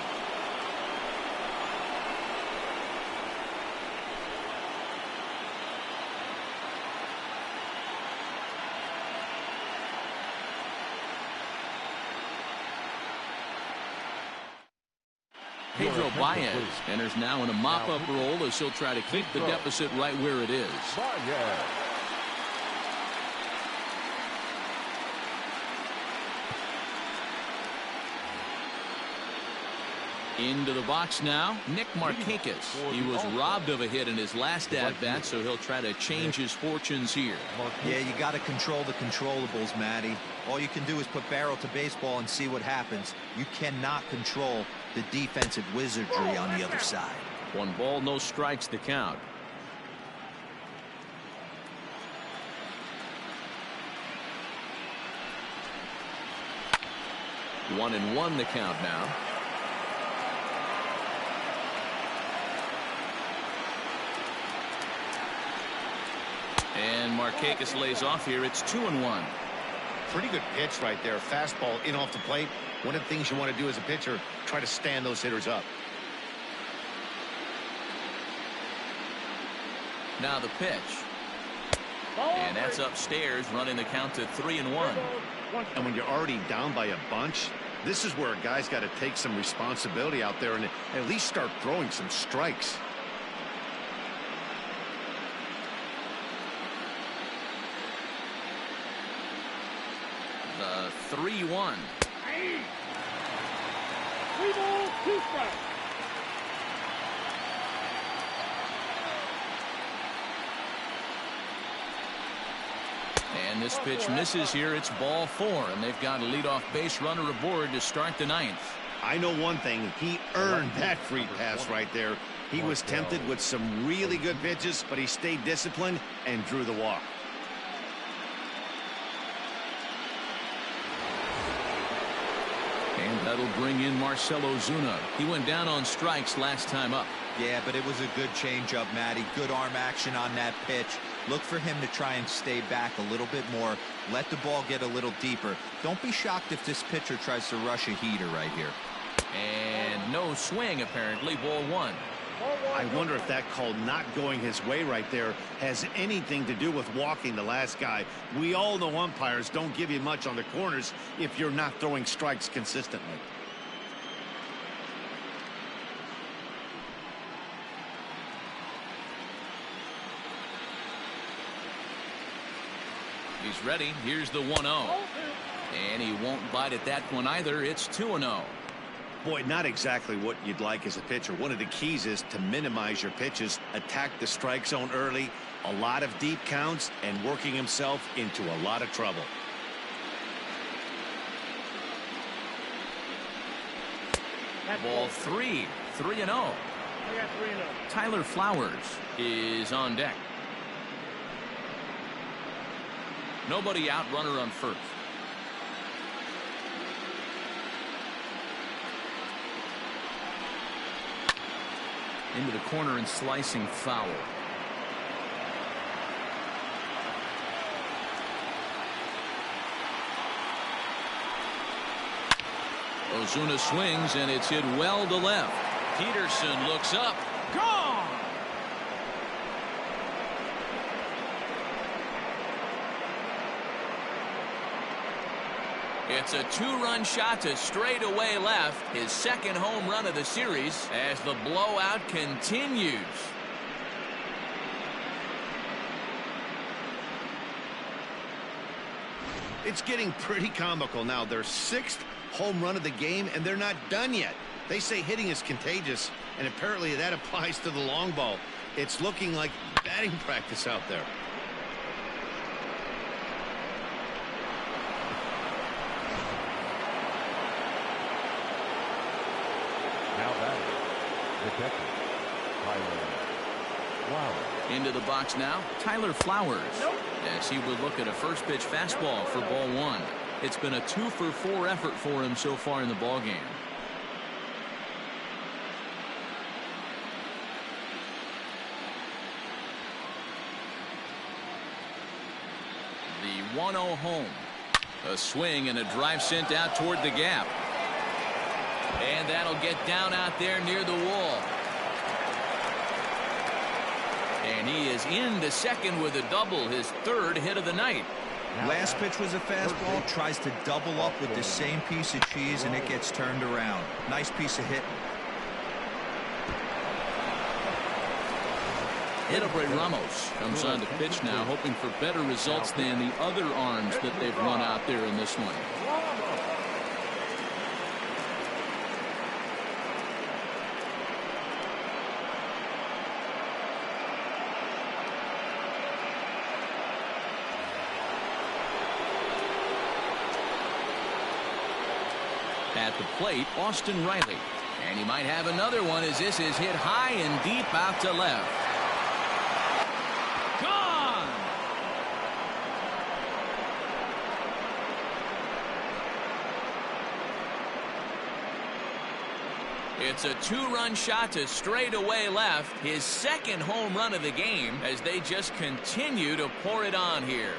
Pedro Baez enters now in a mop-up role as he'll try to keep the deficit right where it is. Into the box now, Nick Markakis. He was robbed of a hit in his last at-bat, so he'll try to change his fortunes here. Yeah, you got to control the controllables, Matty. All you can do is put barrel to baseball and see what happens. You cannot control the defensive wizardry on the other side. 1 ball, no strikes to count. One and one the count now. And Markakis lays off here. It's 2-1. Pretty good pitch right there. Fastball in off the plate. One of the things you want to do as a pitcher, try to stand those hitters up. Now the pitch. And that's upstairs, running the count to 3-1. And when you're already down by a bunch, this is where a guy's got to take some responsibility out there and at least start throwing some strikes. The 3-1. 3 balls, 2 strikes. And this pitch misses here. It's ball 4, and they've got a leadoff base runner aboard to start the 9th. I know one thing. He earned that free pass right there. He was tempted with some really good pitches, but he stayed disciplined and drew the walk. And that'll bring in Marcell Ozuna. He went down on strikes last time up. Yeah, but it was a good changeup, Matty. Good arm action on that pitch. Look for him to try and stay back a little bit more. Let the ball get a little deeper. Don't be shocked if this pitcher tries to rush a heater right here. And no swing, apparently. Ball 1. I wonder if that call not going his way right there has anything to do with walking the last guy. We all know umpires don't give you much on the corners if you're not throwing strikes consistently. He's ready. Here's the 1-0. And he won't bite at that one either. It's 2-0. Boy, not exactly what you'd like as a pitcher. One of the keys is to minimize your pitches, attack the strike zone early, a lot of deep counts, and working himself into a lot of trouble. Ball 3. 3-0. Tyler Flowers is on deck. Nobody out, runner on first. Into the corner and slicing foul. Ozuna swings and it's hit well to left. Peterson looks up. Gone! It's a 2-run shot to straightaway left, his second home run of the series as the blowout continues. It's getting pretty comical now. Their 6th home run of the game, and they're not done yet. They say hitting is contagious, and apparently that applies to the long ball. It's looking like batting practice out there. Now batting, detective Tyler Flowers. Into the box now, Tyler Flowers. As he would look at a first pitch fastball for ball 1. It's been a 2-for-4 effort for him so far in the ballgame. The 1-0 home. A swing and a drive sent out toward the gap. And that'll get down out there near the wall. And he is into second with a double, his 3rd hit of the night. Last pitch was a fastball. Tries to double up with the same piece of cheese, and it gets turned around. Nice piece of hitting. Edobre Ramos comes on the pitch now, hoping for better results than the other arms that they've run out there in this one. At the plate, Austin Riley. And he might have another one as this is hit high and deep out to left. Gone! It's a 2-run shot to straightaway left, his 2nd home run of the game as they just continue to pour it on here.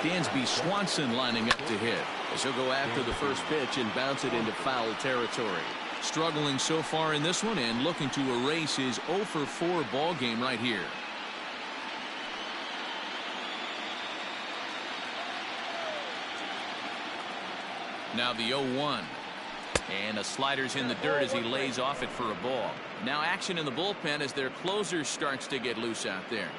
Dansby Swanson lining up to hit as he'll go after the first pitch and bounce it into foul territory. Struggling so far in this one and looking to erase his 0-for-4 ball game right here. Now the 0-1. And a slider's in the dirt as he lays off it for a ball. Now action in the bullpen as their closer starts to get loose out there.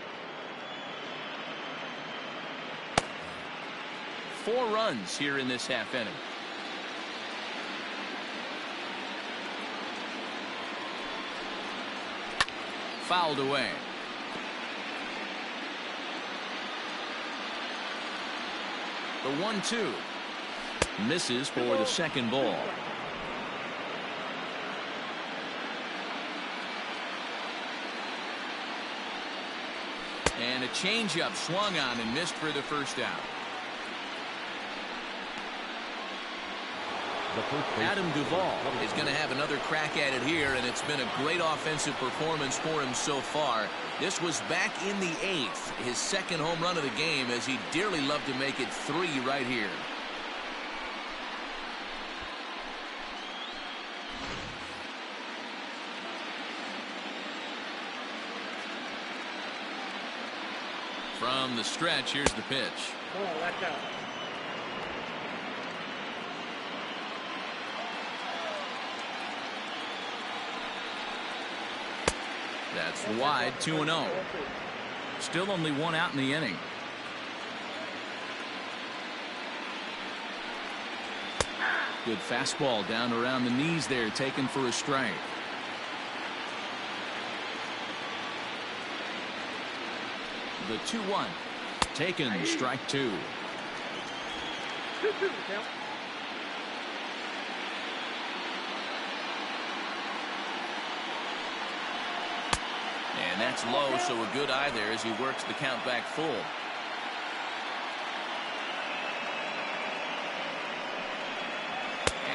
4 runs here in this half inning. Fouled away. The 1-2 misses for the second ball. And a changeup swung on and missed for the first out. Adam Duvall is going to have another crack at it here, and it's been a great offensive performance for him so far. This was back in the 8th, his second home run of the game, as he dearly loved to make it 3 right here. From the stretch, here's the pitch. Oh, watch out. That's wide, 2-0. Still only 1 out in the inning. Good fastball down around the knees there, taken for a strike. The 2-1. Taken, strike 2. 2-2 count. And that's low, so a good eye there as he works the count back full.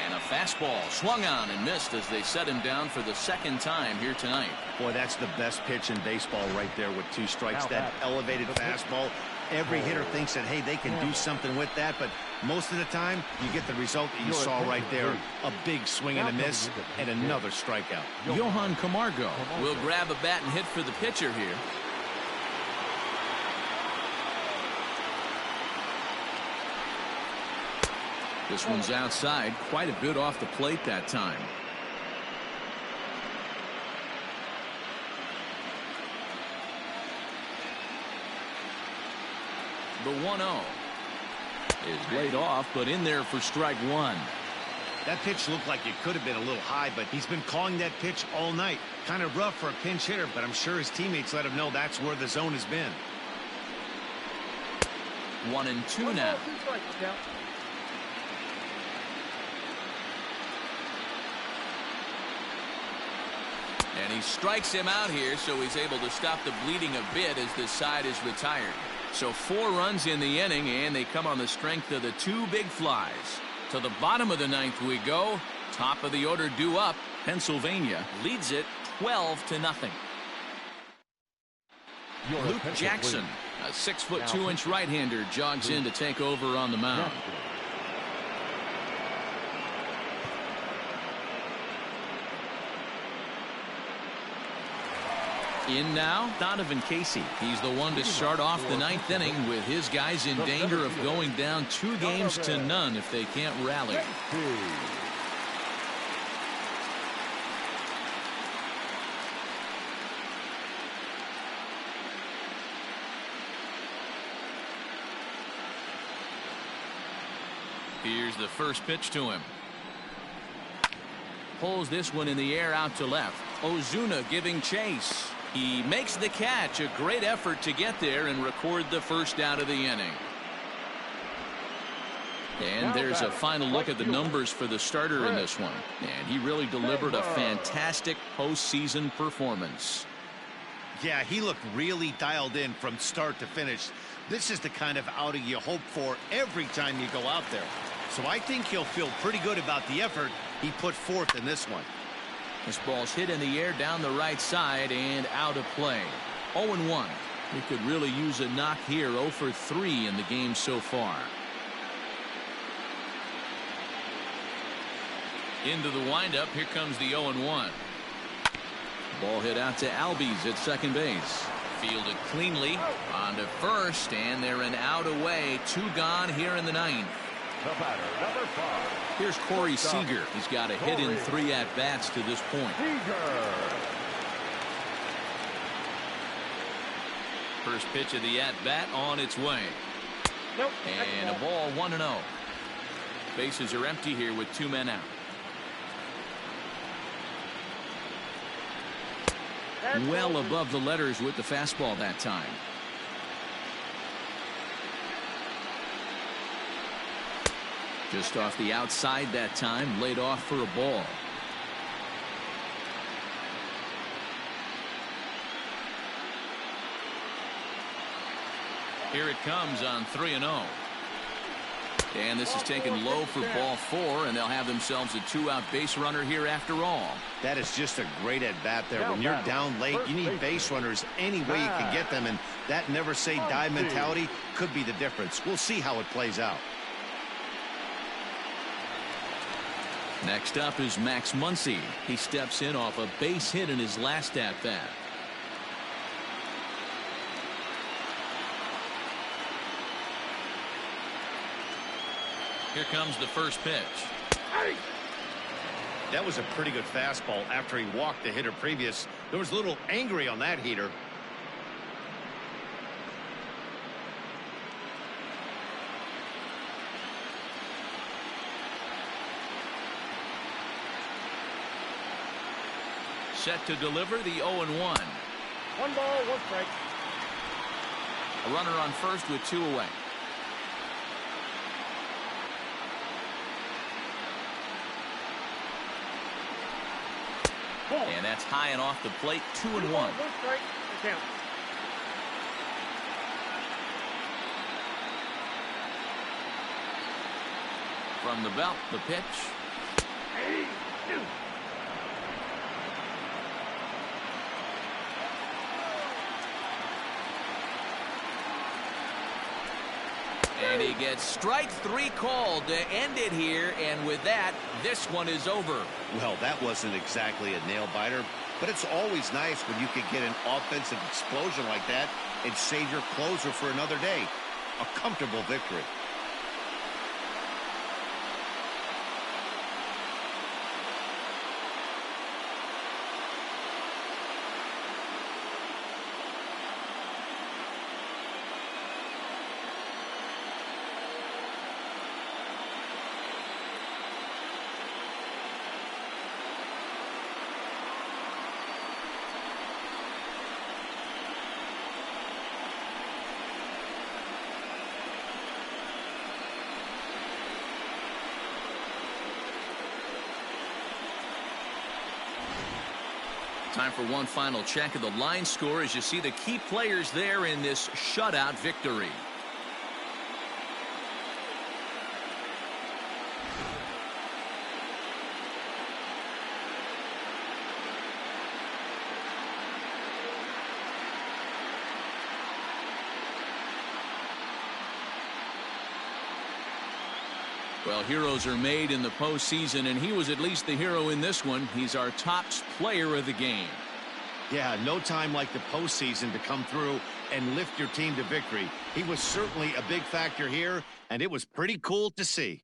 And a fastball swung on and missed as they set him down for the second time here tonight. Boy, that's the best pitch in baseball right there with 2 strikes. That elevated fastball. Every hitter thinks that, hey, they can do something with that, but most of the time you get the result that you saw right there. A big swing and a miss and another strikeout. Johan Camargo will grab a bat and hit for the pitcher here. This one's outside, quite a bit off the plate that time. The 1-0 is laid off, but in there for strike 1. That pitch looked like it could have been a little high, but he's been calling that pitch all night. Kind of rough for a pinch hitter, but I'm sure his teammates let him know that's where the zone has been. 1-2 now. And he strikes him out here, so he's able to stop the bleeding a bit as this side is retired. So 4 runs in the inning, and they come on the strength of the 2 big flies. To the bottom of the 9th we go. Top of the order due up. Pennsylvania leads it 12-0. Luke Jackson, a 6'2" right-hander, jogs in to take over on the mound. In now, Donovan Casey. He's the one to start off the 9th inning with his guys in danger of going down 2-0 if they can't rally. Here's the first pitch to him. Pulls this one in the air out to left. Ozuna giving chase. He makes the catch. A great effort to get there and record the first out of the inning. And there's a final look at the numbers for the starter in this one. And he really delivered a fantastic postseason performance. Yeah, he looked really dialed in from start to finish. This is the kind of outing you hope for every time you go out there. So I think he'll feel pretty good about the effort he put forth in this one. This ball's hit in the air down the right side and out of play. 0-1. He could really use a knock here. 0 for 3 in the game so far. Into the windup. Here comes the 0-1. Ball hit out to Albies at second base. Fielded cleanly on to first, and they're an out away. 2 gone here in the 9th. The batter, number 5. Here's Corey Seager. He's got a hit in 3 at-bats to this point. Seager. First pitch of the at-bat on its way. Nope. And a ball, 1-0. Bases are empty here with 2 men out. Well above the letters with the fastball that time. Just off the outside that time, laid off for a ball. Here it comes on 3-0. And this is taken low for ball 4, and they'll have themselves a 2-out base runner here after all. That is just a great at-bat there. When you're down late, you need base runners any way you can get them, and that never-say-die mentality could be the difference. We'll see how it plays out. Next up is Max Muncy. He steps in off a base hit in his last at-bat. Here comes the first pitch. That was a pretty good fastball after he walked the hitter previous. There was a little angry on that heater. Set to deliver the 0-1. 1 ball, 1 strike. A runner on first with 2 away. And that's high and off the plate. 2-1. 1 strike. The count. From the belt, the pitch. And he gets strike 3 called to end it here, and with that, this one is over. Well, that wasn't exactly a nail-biter, but it's always nice when you can get an offensive explosion like that and save your closer for another day. A comfortable victory. Time for one final check of the line score as you see the key players there in this shutout victory. Well, heroes are made in the postseason, and he was at least the hero in this one. He's our top player of the game. Yeah, no time like the postseason to come through and lift your team to victory. He was certainly a big factor here, and it was pretty cool to see.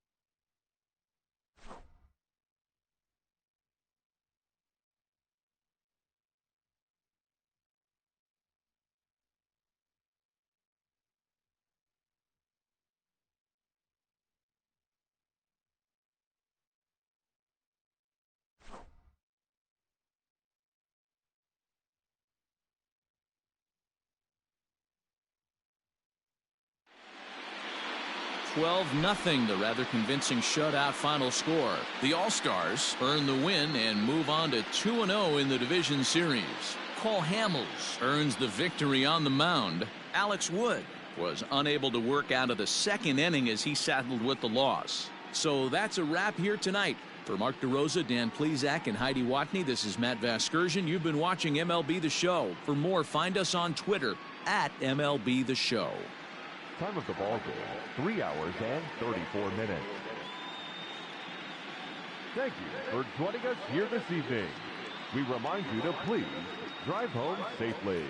(12-0), the rather convincing shutout final score. The All-Stars earn the win and move on to 2-0 in the division series. Cole Hamels earns the victory on the mound. Alex Wood was unable to work out of the second inning as he saddled with the loss. So that's a wrap here tonight. For Mark DeRosa, Dan Plesac, and Heidi Watney, this is Matt Vasgersian. You've been watching MLB The Show. For more, find us on Twitter at MLB The Show. Time of the ball game, 3 hours and 34 minutes. Thank you for joining us here this evening. We remind you to please drive home safely.